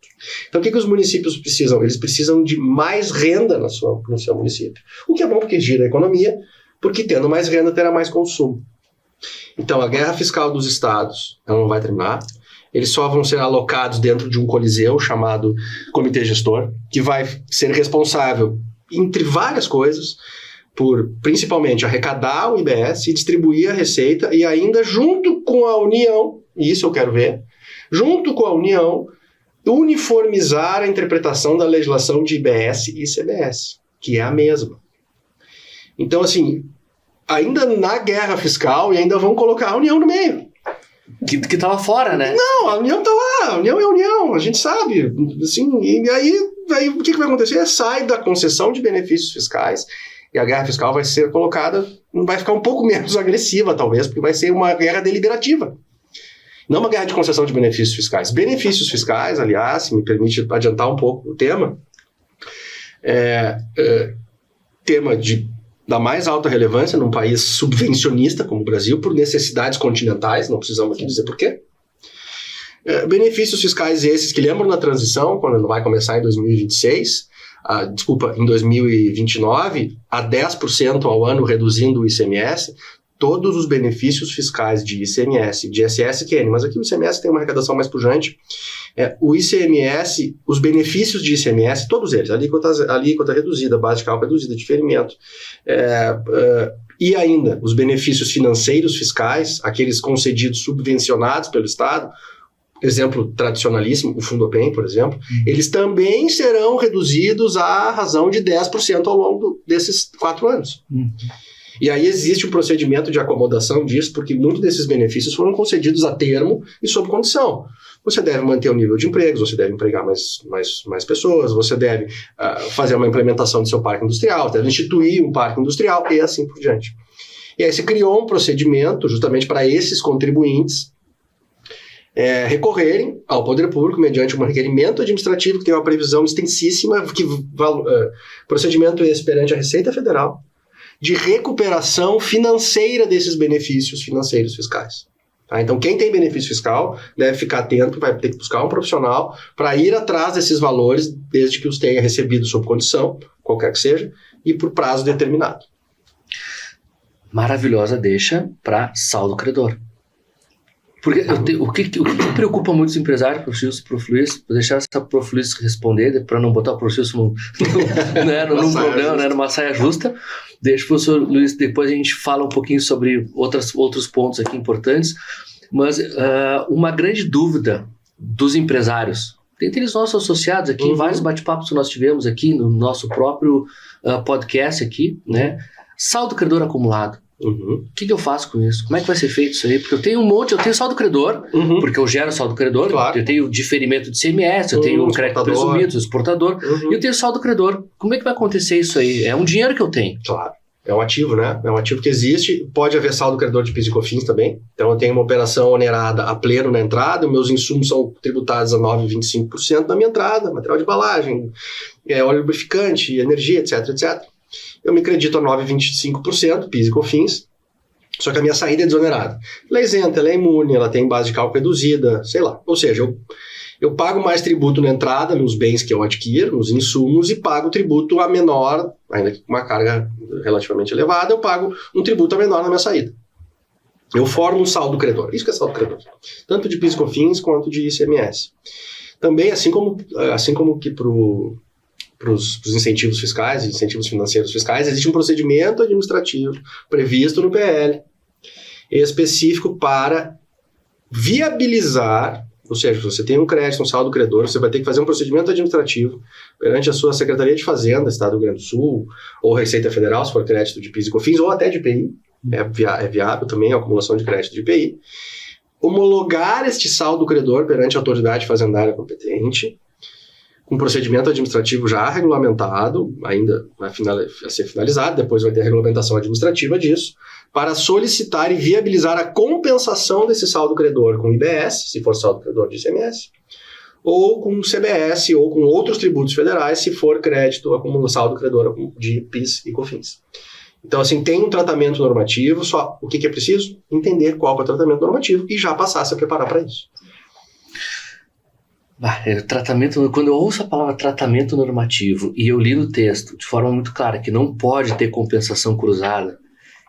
C: Então o que os municípios precisam? Eles precisam de mais renda no seu município. O que é bom porque gira a economia, porque tendo mais renda terá mais consumo. Então a guerra fiscal dos estados ela não vai terminar. Eles só vão ser alocados dentro de um coliseu chamado Comitê Gestor, que vai ser responsável, entre várias coisas, por principalmente arrecadar o IBS e distribuir a receita, e ainda junto com a União, e isso eu quero ver, junto com a União, uniformizar a interpretação da legislação de IBS e ICMS, que é a mesma. Então, assim, ainda na guerra fiscal, e ainda vão colocar a União no meio.
A: Que tá lá fora, né?
C: Não, a União tá lá, a União é a União, a gente sabe. Assim, e aí o que vai acontecer? Sai da concessão de benefícios fiscais e a guerra fiscal vai ser colocada, vai ficar um pouco menos agressiva, talvez, porque vai ser uma guerra deliberativa. Não uma guerra de concessão de benefícios fiscais. Benefícios fiscais, aliás, se me permite adiantar um pouco o tema, tema da mais alta relevância num país subvencionista como o Brasil, por necessidades continentais, não precisamos aqui dizer por quê. Benefícios fiscais esses que lembram da transição, quando vai começar em 2026, em 2029, a 10% ao ano reduzindo o ICMS, todos os benefícios fiscais de ICMS, de ISS-QN, mas aqui o ICMS tem uma arrecadação mais pujante, o ICMS, os benefícios de ICMS, todos eles, alíquota reduzida, base de cálculo reduzida, diferimento, e ainda os benefícios financeiros fiscais, aqueles concedidos, subvencionados pelo Estado, exemplo tradicionalíssimo, o Fundopem, por exemplo, eles também serão reduzidos à razão de 10% ao longo desses 4 anos. E aí existe um procedimento de acomodação disso, porque muitos desses benefícios foram concedidos a termo e sob condição. Você deve manter o nível de empregos, você deve empregar mais pessoas, você deve fazer uma implementação do seu parque industrial, deve instituir um parque industrial e assim por diante. E aí se criou um procedimento justamente para esses contribuintes recorrerem ao poder público mediante um requerimento administrativo que tem uma previsão extensíssima, procedimento esse perante a Receita Federal, de recuperação financeira desses benefícios financeiros fiscais. Tá? Então, quem tem benefício fiscal deve ficar atento, vai ter que buscar um profissional para ir atrás desses valores, desde que os tenha recebido sob condição, qualquer que seja, e por prazo determinado.
A: Maravilhosa deixa para saldo credor. Porque o que preocupa muito os empresários, Prof. Luiz, vou deixar essa Prof. Luiz responder, para não botar o Prof. Luiz num problema, né, numa saia justa. Deixa o professor Luiz, depois a gente fala um pouquinho sobre outros pontos aqui importantes, mas uma grande dúvida dos empresários, dentre os nossos associados aqui, em vários bate-papos que nós tivemos aqui no nosso próprio podcast aqui, né, saldo credor acumulado. O que eu faço com isso? Como é que vai ser feito isso aí? Porque eu tenho eu tenho saldo credor, porque eu gero saldo credor, claro. Eu tenho diferimento de CMS, eu tenho crédito presumido, exportador, e eu tenho saldo credor. Como é que vai acontecer isso aí? É um dinheiro que eu tenho.
C: Claro. É um ativo, né? É um ativo que existe. Pode haver saldo credor de PIS e COFINS também. Então eu tenho uma operação onerada a pleno na entrada, meus insumos são tributados a 9,25% na minha entrada, material de embalagem, óleo lubrificante, energia, etc, etc. eu me credito a 9,25%, PIS e COFINS, só que a minha saída é desonerada. Ela é isenta, ela é imune, ela tem base de cálculo reduzida, sei lá. Ou seja, eu pago mais tributo na entrada, nos bens que eu adquiro, nos insumos, e pago tributo a menor, ainda que com uma carga relativamente elevada, eu pago um tributo a menor na minha saída. Eu formo um saldo credor. Isso que é saldo credor. Tanto de PIS e COFINS quanto de ICMS. Também, assim como que para os incentivos fiscais, incentivos financeiros fiscais, existe um procedimento administrativo previsto no PL, específico para viabilizar, ou seja, se você tem um crédito, um saldo credor, você vai ter que fazer um procedimento administrativo perante a sua Secretaria de Fazenda, Estado do Rio Grande do Sul, ou Receita Federal, se for crédito de PIS e COFINS, ou até de IPI, é viável também a acumulação de crédito de IPI, homologar este saldo credor perante a autoridade fazendária competente, com procedimento administrativo já regulamentado, ainda vai ser finalizado, depois vai ter a regulamentação administrativa disso, para solicitar e viabilizar a compensação desse saldo credor com IBS, se for saldo credor de ICMS, ou com CBS, ou com outros tributos federais, se for crédito, saldo credor de PIS e COFINS. Então, assim, tem um tratamento normativo, só o que é preciso? Entender qual é o tratamento normativo e já passar a se preparar para isso.
A: Quando eu ouço a palavra tratamento normativo e eu li no texto de forma muito clara que não pode ter compensação cruzada,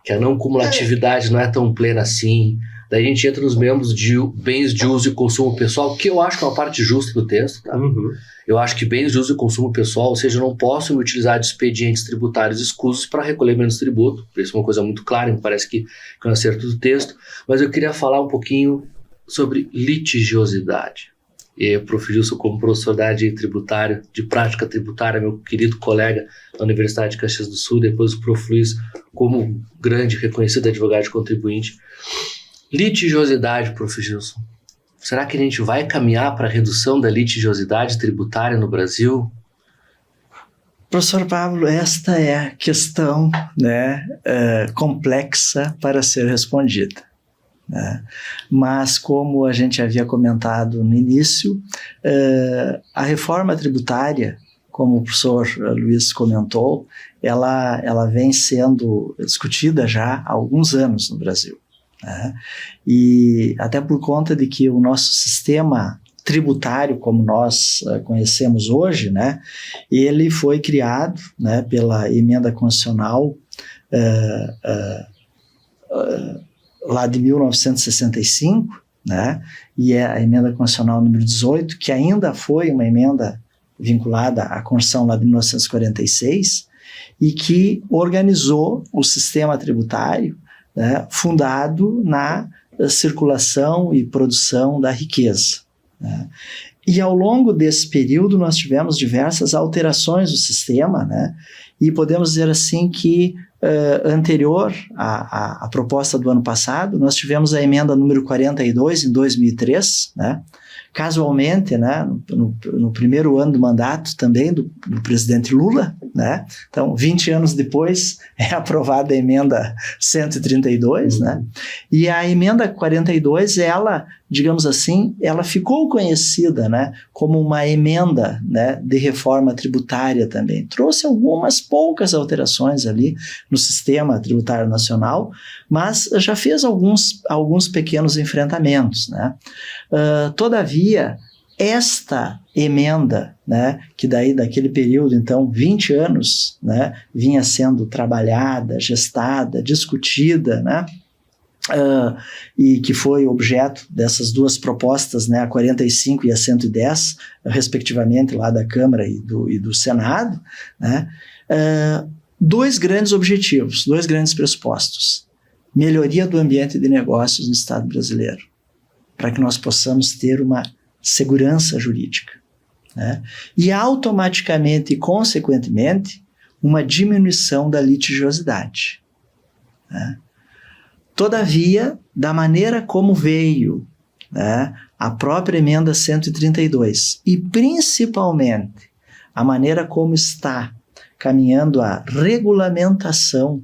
A: que a não cumulatividade não é tão plena assim, daí a gente entra nos membros de bens de uso e consumo pessoal, que eu acho que é uma parte justa do texto, tá?
C: Uhum.
A: Eu acho que bens de uso e consumo pessoal, ou seja, eu não posso me utilizar de expedientes tributários escusos para recolher menos tributo, isso é uma coisa muito clara, me parece que é um acerto do texto, mas eu queria falar um pouquinho sobre litigiosidade. E Prof. Gilson, como professor da área de tributário, de prática tributária, meu querido colega da Universidade de Caxias do Sul, depois o Prof. Luiz, como grande reconhecido advogado de contribuinte. Litigiosidade, Prof. Gilson. Será que a gente vai caminhar para a redução da litigiosidade tributária no Brasil?
B: Professor Pablo, esta é a questão, né, complexa para ser respondida. Mas, como a gente havia comentado no início, a reforma tributária, como o professor Luiz comentou, ela vem sendo discutida já há alguns anos no Brasil. E até por conta de que o nosso sistema tributário, como nós conhecemos hoje, né, ele foi criado, né, pela emenda constitucional lá de 1965, né, e é a emenda constitucional número 18, que ainda foi uma emenda vinculada à Constituição lá de 1946, e que organizou o sistema tributário, né, fundado na circulação e produção da riqueza. Né. E ao longo desse período nós tivemos diversas alterações do sistema, né, e podemos dizer assim que anterior à proposta do ano passado, nós tivemos a emenda número 42 em 2003, né? Casualmente, né, no primeiro ano do mandato também do presidente Lula, né? Então, 20 anos depois, é aprovada a emenda 132, né? E a emenda 42, ela, digamos assim, ela ficou conhecida, né, como uma emenda, né, de reforma tributária também. Trouxe algumas poucas alterações ali no sistema tributário nacional, mas já fez alguns pequenos enfrentamentos, né? Todavia, esta emenda, né, que daquele período, então, 20 anos, né, vinha sendo trabalhada, gestada, discutida, né, e que foi objeto dessas duas propostas, né, a 45 e a 110, respectivamente, lá da Câmara e do Senado, né, dois grandes objetivos, dois grandes pressupostos. Melhoria do ambiente de negócios no Estado brasileiro, para que nós possamos ter uma segurança jurídica, né? E automaticamente e consequentemente uma diminuição da litigiosidade, né? Todavia, da maneira como veio, né, a própria emenda 132 e principalmente a maneira como está caminhando a regulamentação,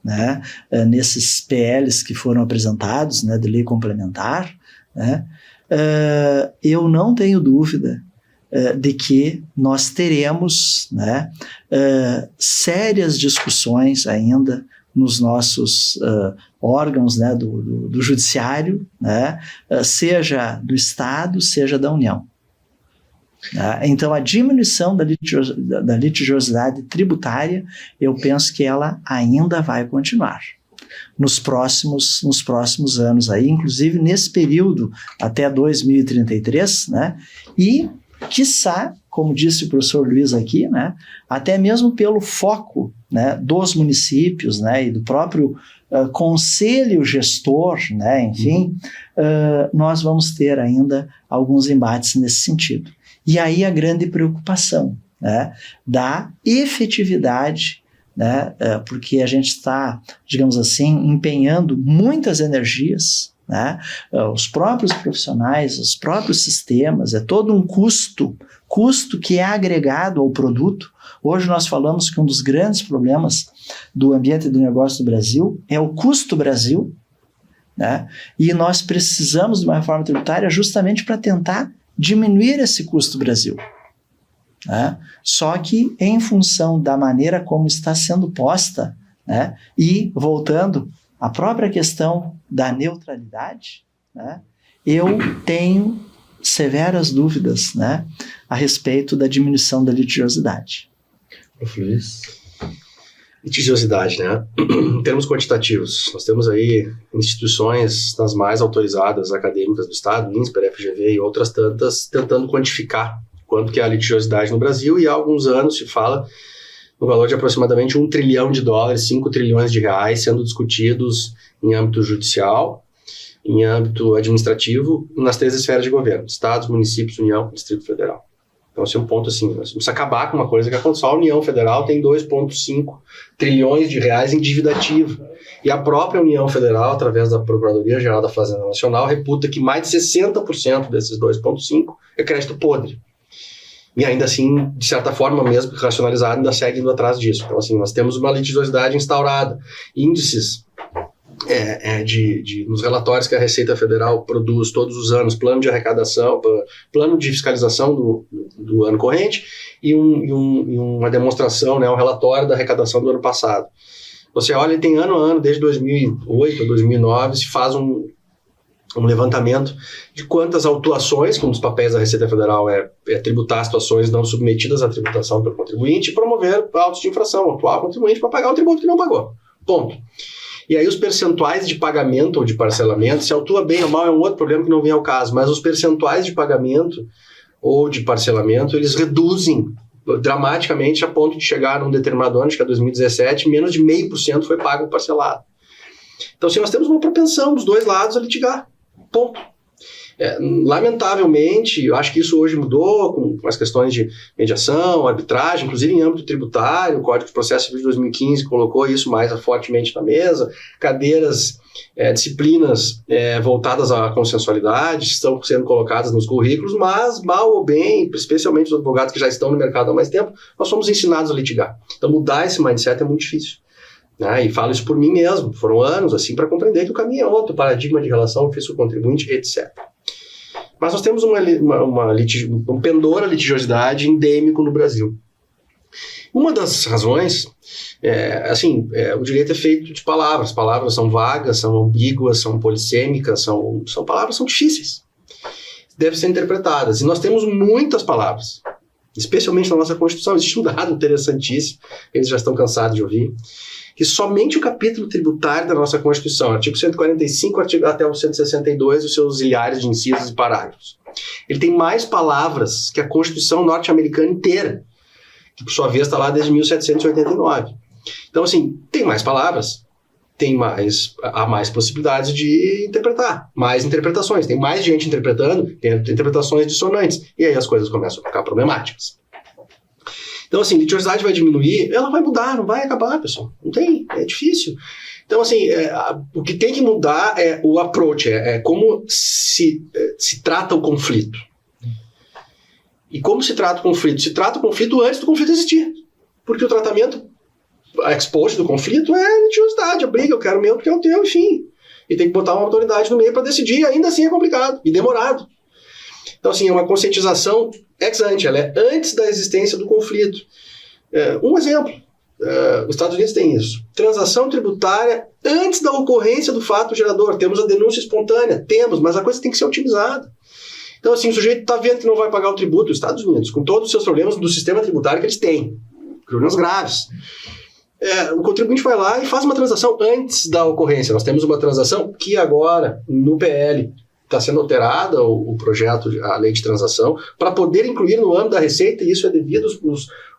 B: né, nesses PLs que foram apresentados, né, de lei complementar, né, eu não tenho dúvida de que nós teremos, né, sérias discussões ainda nos nossos órgãos, né, do judiciário, né, seja do Estado, seja da União. Então, a diminuição da litigiosidade tributária, eu penso que ela ainda vai continuar nos próximos anos, aí, inclusive nesse período até 2033, né? E, quiçá, como disse o professor Luiz aqui, né, até mesmo pelo foco, né, dos municípios, né, e do próprio conselho gestor, né, enfim, nós vamos ter ainda alguns embates nesse sentido. E aí a grande preocupação, né, da efetividade, né, porque a gente está, digamos assim, empenhando muitas energias, né, os próprios profissionais, os próprios sistemas, é todo um custo que é agregado ao produto. Hoje nós falamos que um dos grandes problemas do ambiente do negócio do Brasil é o custo Brasil, né, e nós precisamos de uma reforma tributária justamente para tentar diminuir esse custo Brasil. Né? Só que em função da maneira como está sendo posta, né, e voltando à própria questão da neutralidade, né, eu tenho severas dúvidas, né, a respeito da diminuição da litigiosidade.
A: Luiz?
C: Litigiosidade, né? Em termos quantitativos, nós temos aí instituições das mais autorizadas acadêmicas do Estado, INSPER, FGV e outras tantas, tentando quantificar quanto que é a litigiosidade no Brasil, e há alguns anos se fala no valor de aproximadamente $1 trilhão, 5 trilhões de reais sendo discutidos em âmbito judicial, em âmbito administrativo, nas 3 esferas de governo: Estados, municípios, União, Distrito Federal. Então, esse é um ponto assim, nós vamos acabar com uma coisa que aconteceu. A União Federal tem 2,5 trilhões de reais em dívida ativa. E a própria União Federal, através da Procuradoria-Geral da Fazenda Nacional, reputa que mais de 60% desses 2,5 é crédito podre. E ainda assim, de certa forma, mesmo racionalizado, ainda segue indo atrás disso. Então, assim, nós temos uma litigiosidade instaurada. Índices nos relatórios que a Receita Federal produz todos os anos, plano de arrecadação, plano de fiscalização do ano corrente e uma demonstração, né, um relatório da arrecadação do ano passado. Você olha, tem ano a ano, desde 2008 a 2009, se faz um levantamento de quantas autuações, que um dos papéis da Receita Federal é tributar situações não submetidas à tributação pelo contribuinte e promover autos de infração, atuar o contribuinte para pagar o tributo que não pagou. Ponto. E aí os percentuais de pagamento ou de parcelamento, se autua bem ou mal é um outro problema que não vem ao caso, mas os percentuais de pagamento ou de parcelamento, eles reduzem dramaticamente a ponto de chegar num determinado ano, acho que é 2017, menos de 0,5% foi pago parcelado. Então, assim, nós temos uma propensão dos dois lados a litigar. Ponto. Lamentavelmente, eu acho que isso hoje mudou com as questões de mediação, arbitragem, inclusive em âmbito tributário. O Código de Processo Civil de 2015 colocou isso mais fortemente na mesa. Cadeiras, disciplinas voltadas à consensualidade estão sendo colocadas nos currículos, mas, mal ou bem, especialmente os advogados que já estão no mercado há mais tempo, nós somos ensinados a litigar. Então, mudar esse mindset é muito difícil. E falo isso por mim mesmo. Foram anos assim para compreender que o caminho é outro, paradigma de relação fisco-contribuinte, etc. Mas nós temos um pendor à litigiosidade endêmico no Brasil. Uma das razões, o direito é feito de palavras. Palavras são vagas, são ambíguas, são polissêmicas, são palavras são difíceis. Devem ser interpretadas. E nós temos muitas palavras, especialmente na nossa Constituição. Existe um dado interessantíssimo, eles já estão cansados de ouvir, que somente o capítulo tributário da nossa Constituição, artigo 145 até o 162, os seus auxiliares de incisos e parágrafos, ele tem mais palavras que a Constituição norte-americana inteira, que por sua vez está lá desde 1789. Então, assim, tem mais palavras, há mais possibilidades de interpretar, mais interpretações, tem mais gente interpretando, tem interpretações dissonantes, e aí as coisas começam a ficar problemáticas. Então, assim, a litigiosidade vai diminuir, ela vai mudar, não vai acabar, pessoal. Não tem, é difícil. Então, assim, o que tem que mudar é o approach, como se trata o conflito. E como se trata o conflito? Se trata o conflito antes do conflito existir. Porque o tratamento ex post do conflito é litigiosidade, a briga, eu quero o meu porque é o teu, enfim. E tem que botar uma autoridade no meio para decidir, e ainda assim é complicado e demorado. Então, assim, é uma conscientização ex ante, ela é antes da existência do conflito. Um exemplo, os Estados Unidos têm isso. Transação tributária antes da ocorrência do fato gerador. Temos a denúncia espontânea, mas a coisa tem que ser otimizada. Então, assim, o sujeito está vendo que não vai pagar o tributo, os Estados Unidos, com todos os seus problemas do sistema tributário que eles têm, problemas graves. O contribuinte vai lá e faz uma transação antes da ocorrência. Nós temos uma transação que agora, no PL, está sendo alterada o projeto, a lei de transação, para poder incluir no âmbito da Receita, e isso é devido,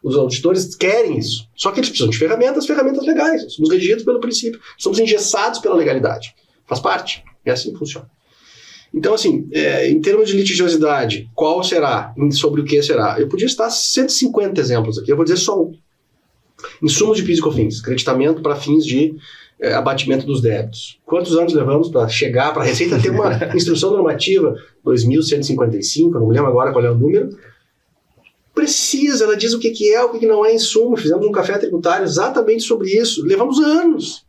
C: os auditores querem isso. Só que eles precisam de ferramentas legais. Somos regidos pelo princípio, somos engessados pela legalidade. Faz parte, é assim que funciona. Então, assim, em termos de litigiosidade, qual será? Sobre o que será? Eu podia citar 150 exemplos aqui, eu vou dizer só um. Insumos de PIS e COFINS, creditamento para fins de abatimento dos débitos. Quantos anos levamos para chegar, para a Receita ter uma instrução normativa, 2.155, não me lembro agora qual é o número, precisa, ela diz o que é, o que não é insumo. Fizemos um café tributário exatamente sobre isso, levamos anos.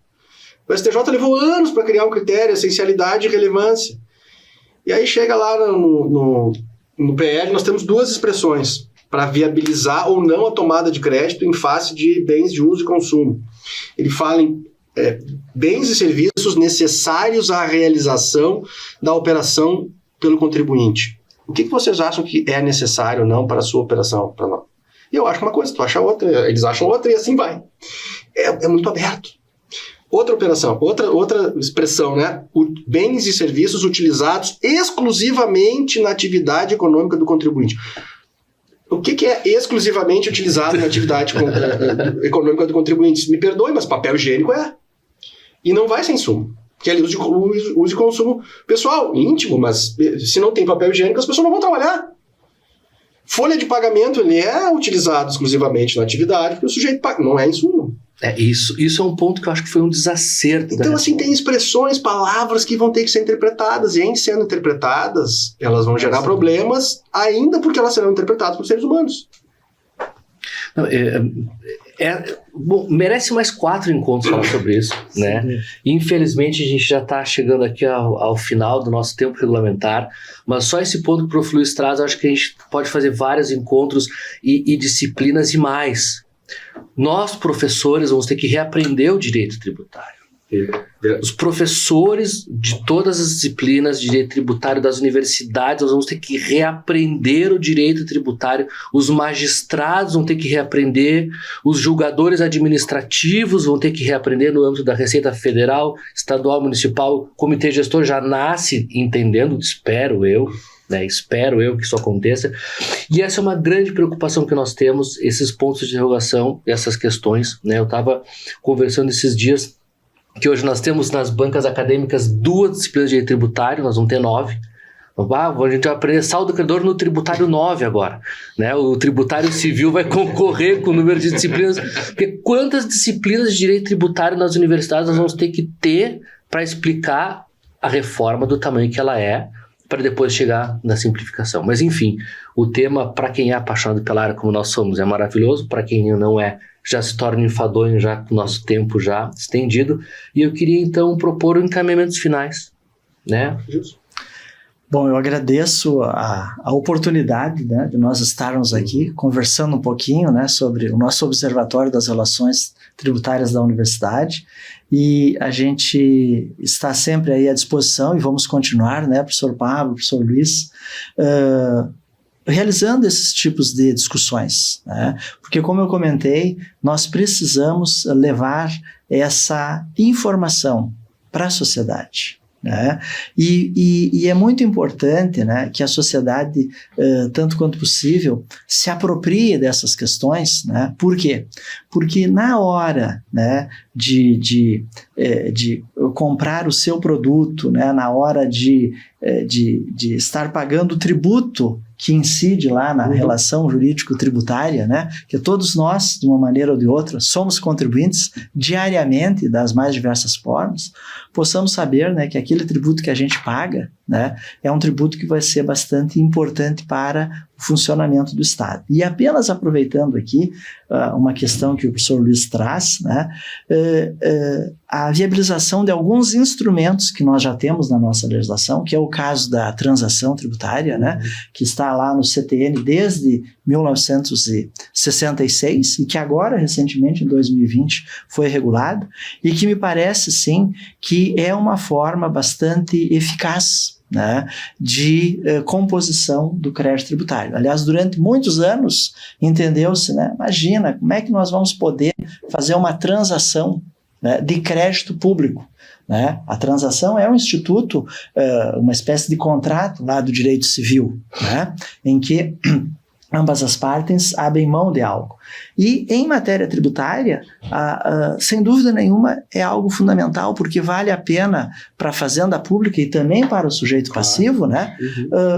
C: O STJ levou anos para criar um critério, essencialidade e relevância. E aí chega lá no PL, nós temos duas expressões para viabilizar ou não a tomada de crédito em face de bens de uso e consumo. Ele fala em bens e serviços necessários à realização da operação pelo contribuinte. O que vocês acham que é necessário ou não para a sua operação? Para nós? E eu acho uma coisa, tu acha outra, eles acham outra e assim vai. É muito aberto. Outra operação, outra expressão, né? Bens e serviços utilizados exclusivamente na atividade econômica do contribuinte. O que é exclusivamente utilizado na atividade econômica do contribuinte? Me perdoe, mas papel higiênico é. E não vai ser insumo. Que é uso de consumo pessoal, íntimo, mas se não tem papel higiênico, as pessoas não vão trabalhar. Folha de pagamento, ele é utilizado exclusivamente na atividade, porque o sujeito paga, não é insumo.
A: Isso é um ponto que eu acho que foi um desacerto.
C: Então, assim, tem expressões, palavras que vão ter que ser interpretadas, e em sendo interpretadas, elas vão gerar problemas, ainda porque elas serão interpretadas por seres humanos.
A: Não, bom, merece mais 4 encontros falar sobre isso, né? Infelizmente, a gente já está chegando aqui ao final do nosso tempo regulamentar, mas só esse ponto que o Prof. Luiz traz, eu acho que a gente pode fazer vários encontros e disciplinas e mais. Nós, professores, vamos ter que reaprender o direito tributário. Os professores de todas as disciplinas de direito tributário das universidades, nós vamos ter que reaprender o direito tributário, os magistrados vão ter que reaprender, os julgadores administrativos vão ter que reaprender no âmbito da Receita Federal, Estadual, Municipal. O Comitê Gestor já nasce entendendo, espero eu que isso aconteça. E essa é uma grande preocupação que nós temos, esses pontos de interrogação, essas questões, né? Eu estava conversando esses dias que hoje nós temos nas bancas acadêmicas 2 disciplinas de direito tributário, nós vamos ter 9. A gente vai aprender saldo credor no tributário 9 agora, né? O tributário civil vai concorrer com o número de disciplinas, porque quantas disciplinas de direito tributário nas universidades nós vamos ter que ter para explicar a reforma do tamanho que ela é, para depois chegar na simplificação. Mas enfim, o tema, para quem é apaixonado pela área como nós somos, é maravilhoso, para quem não é, já se torna enfadonho já com o nosso tempo já estendido, e eu queria então propor encaminhamentos finais, né?
B: Bom, eu agradeço a oportunidade, né, de nós estarmos aqui conversando um pouquinho, né, sobre o nosso Observatório das Relações Tributárias da Universidade, e a gente está sempre aí à disposição e vamos continuar, né, professor Pablo, professor Luiz, realizando esses tipos de discussões, né? Porque, como eu comentei, nós precisamos levar essa informação para a sociedade, né? E é muito importante, né, que a sociedade, tanto quanto possível, se aproprie dessas questões, né? Por quê? Porque na hora, né, de comprar o seu produto, né, na hora de estar pagando o tributo que incide lá na relação jurídico-tributária, né, que todos nós, de uma maneira ou de outra, somos contribuintes diariamente das mais diversas formas, possamos saber, né, que aquele tributo que a gente paga, né, é um tributo que vai ser bastante importante para o funcionamento do Estado. E apenas aproveitando aqui uma questão que o professor Luiz traz, né, a viabilização de alguns instrumentos que nós já temos na nossa legislação, que é o caso da transação tributária, né, que está lá no CTN desde 1966 e que agora, recentemente, em 2020, foi regulado, e que me parece, sim, que é uma forma bastante eficaz, né, de composição do crédito tributário. Aliás, durante muitos anos, entendeu-se, né, imagina, como é que nós vamos poder fazer uma transação, né, de crédito público, né? A transação é um instituto, uma espécie de contrato lá do direito civil, né, em que ambas as partes abrem mão de algo. E em matéria tributária, sem dúvida nenhuma, é algo fundamental, porque vale a pena para a fazenda pública e também para o sujeito passivo, né,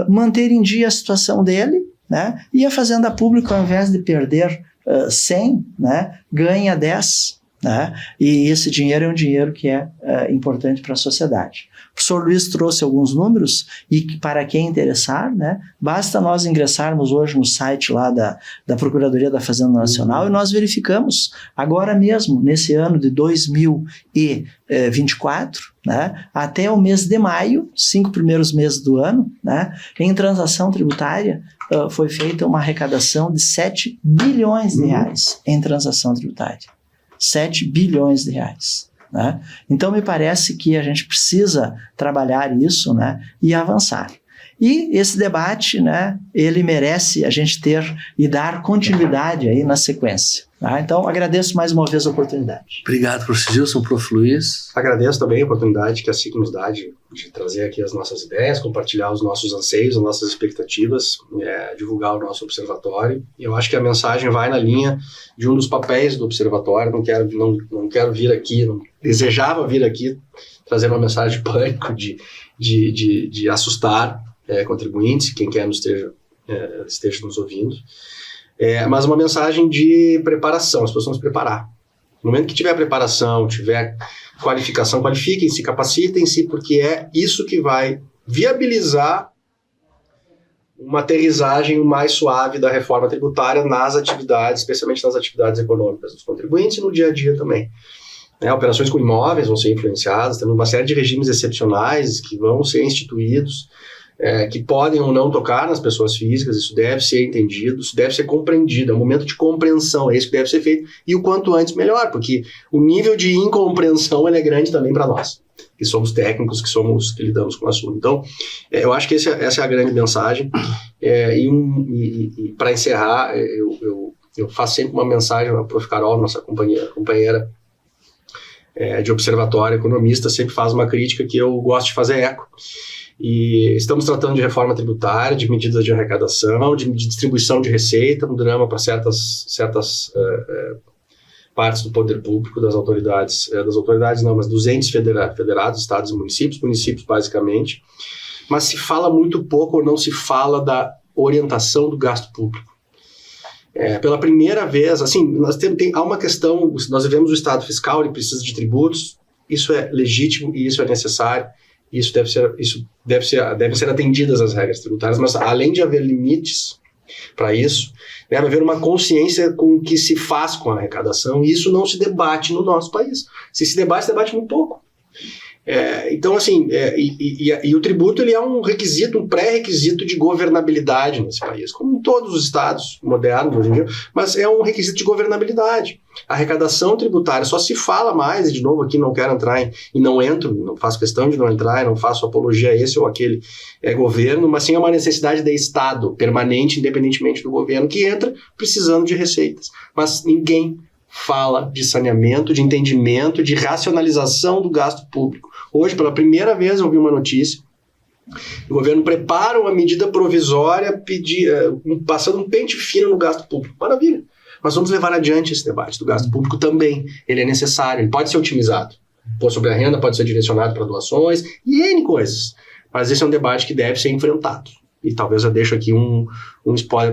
B: manter em dia a situação dele, né, e a fazenda pública, ao invés de perder 100, né, ganha 10. Né? E esse dinheiro é um dinheiro que é importante para a sociedade. O professor Luiz trouxe alguns números e para quem interessar, né, basta nós ingressarmos hoje no site lá da Procuradoria da Fazenda Nacional e nós verificamos agora mesmo, nesse ano de 2024, né, até o mês de maio, 5 primeiros meses do ano, né, em transação tributária, foi feita uma arrecadação de 7 bilhões de reais em transação tributária. 7 bilhões de reais. Né? Então, me parece que a gente precisa trabalhar isso, né, e avançar. E esse debate, né, ele merece a gente ter e dar continuidade aí na sequência. Tá? Então, agradeço mais uma vez a oportunidade.
A: Obrigado, professor Gilson, prof. Luiz.
C: Agradeço também a oportunidade que a SIC nos dá de trazer aqui as nossas ideias, compartilhar os nossos anseios, as nossas expectativas, divulgar o nosso observatório. E eu acho que a mensagem vai na linha de um dos papéis do observatório. Não quero vir aqui, não desejava vir aqui trazer uma mensagem de pânico, de assustar contribuintes, quem quer esteja nos ouvindo. Mas uma mensagem de preparação, as pessoas vão se preparar. No momento que tiver preparação, tiver qualificação, qualifiquem-se, capacitem-se, porque é isso que vai viabilizar uma aterrissagem mais suave da reforma tributária nas atividades, especialmente nas atividades econômicas dos contribuintes e no dia a dia também. Operações com imóveis vão ser influenciadas, temos uma série de regimes excepcionais que vão ser instituídos, que podem ou não tocar nas pessoas físicas. Isso deve ser entendido, isso deve ser compreendido, é um momento de compreensão, é isso que deve ser feito, e o quanto antes melhor, porque o nível de incompreensão ele é grande também para nós, que somos técnicos, que lidamos com o assunto. Então, eu acho que essa é a grande mensagem, e para encerrar, eu faço sempre uma mensagem, a Prof. Carol, nossa companheira de observatório, economista, sempre faz uma crítica que eu gosto de fazer eco. E estamos tratando de reforma tributária, de medidas de arrecadação, de distribuição de receita, um drama para certas partes do poder público, das autoridades não, mas dos entes federados, estados e municípios basicamente, mas se fala muito pouco ou não se fala da orientação do gasto público. Pela primeira vez, assim, há uma questão, nós vivemos o estado fiscal, ele precisa de tributos, isso é legítimo e isso é necessário. Isso devem ser atendidas as regras tributárias, mas além de haver limites para isso, deve haver uma consciência com o que se faz com a arrecadação, e isso não se debate no nosso país. Se debate muito pouco. Então, assim, e o tributo ele é um requisito, um pré-requisito de governabilidade nesse país, como em todos os estados modernos hoje em dia, mas é um requisito de governabilidade. A arrecadação tributária só se fala mais, e de novo aqui não quero entrar não faço questão de não entrar, não faço apologia a esse ou aquele governo, mas sim é uma necessidade de Estado permanente, independentemente do governo, que entra precisando de receitas. Mas ninguém fala de saneamento, de entendimento, de racionalização do gasto público. Hoje, pela primeira vez, eu vi uma notícia, o governo prepara uma medida provisória passando um pente fino no gasto público. Maravilha. Mas vamos levar adiante esse debate do gasto público também. Ele é necessário, ele pode ser otimizado. Imposto sobre a renda pode ser direcionado para doações e N coisas. Mas esse é um debate que deve ser enfrentado. E talvez eu deixe aqui um spoiler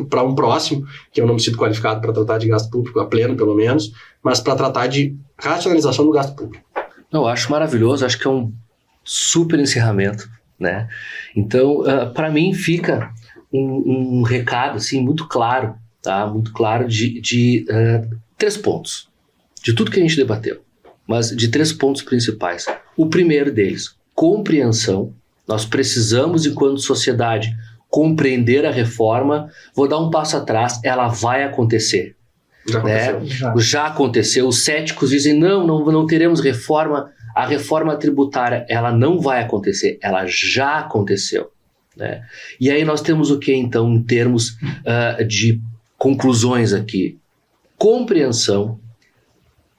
C: para um próximo, que eu não me sinto qualificado para tratar de gasto público a pleno, pelo menos, mas para tratar de racionalização do gasto público.
A: Eu acho maravilhoso, acho que é um super encerramento, né? Então, para mim fica um recado assim, muito claro, tá? Muito claro de 3 pontos, de tudo que a gente debateu, mas de 3 pontos principais. O primeiro deles, compreensão. Nós precisamos, enquanto sociedade, compreender a reforma. Vou dar um passo atrás, ela vai acontecer. Já aconteceu. Os céticos dizem, não teremos reforma. A reforma tributária, ela não vai acontecer, ela já aconteceu. Né? E aí nós temos o que, então, em termos de conclusões aqui? Compreensão,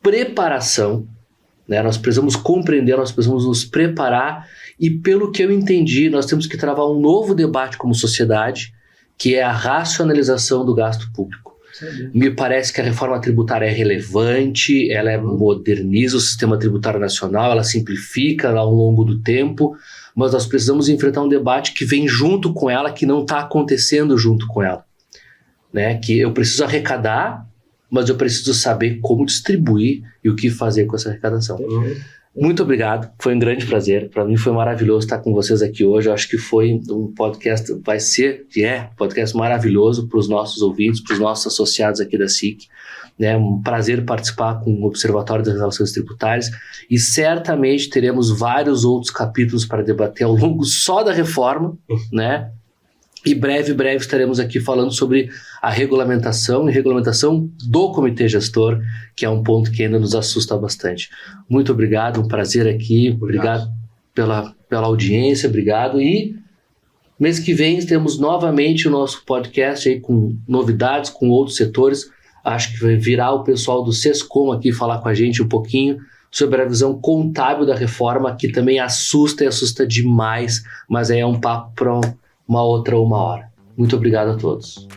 A: preparação, né? Nós precisamos compreender, nós precisamos nos preparar e, pelo que eu entendi, nós temos que travar um novo debate como sociedade, que é a racionalização do gasto público. Me parece que a reforma tributária é relevante, ela moderniza o sistema tributário nacional, ela simplifica ao longo do tempo, mas nós precisamos enfrentar um debate que vem junto com ela, que não está acontecendo junto com ela. Né? Que eu preciso arrecadar, mas eu preciso saber como distribuir e o que fazer com essa arrecadação. Muito obrigado, foi um grande prazer. Para mim foi maravilhoso estar com vocês aqui hoje. Eu acho que foi um podcast, um podcast maravilhoso para os nossos ouvintes, para os nossos associados aqui da SIC. É um prazer participar com o Observatório das Relações Tributárias e certamente teremos vários outros capítulos para debater ao longo só da reforma, né? E breve estaremos aqui falando sobre a regulamentação e regulamentação do comitê gestor, que é um ponto que ainda nos assusta bastante. Muito obrigado, um prazer aqui, obrigado pela audiência, obrigado. E mês que vem temos novamente o nosso podcast aí com novidades, com outros setores. Acho que vai virar o pessoal do SESCOM aqui falar com a gente um pouquinho sobre a visão contábil da reforma, que também assusta e assusta demais, mas aí é um papo para uma outra hora. Muito obrigado a todos.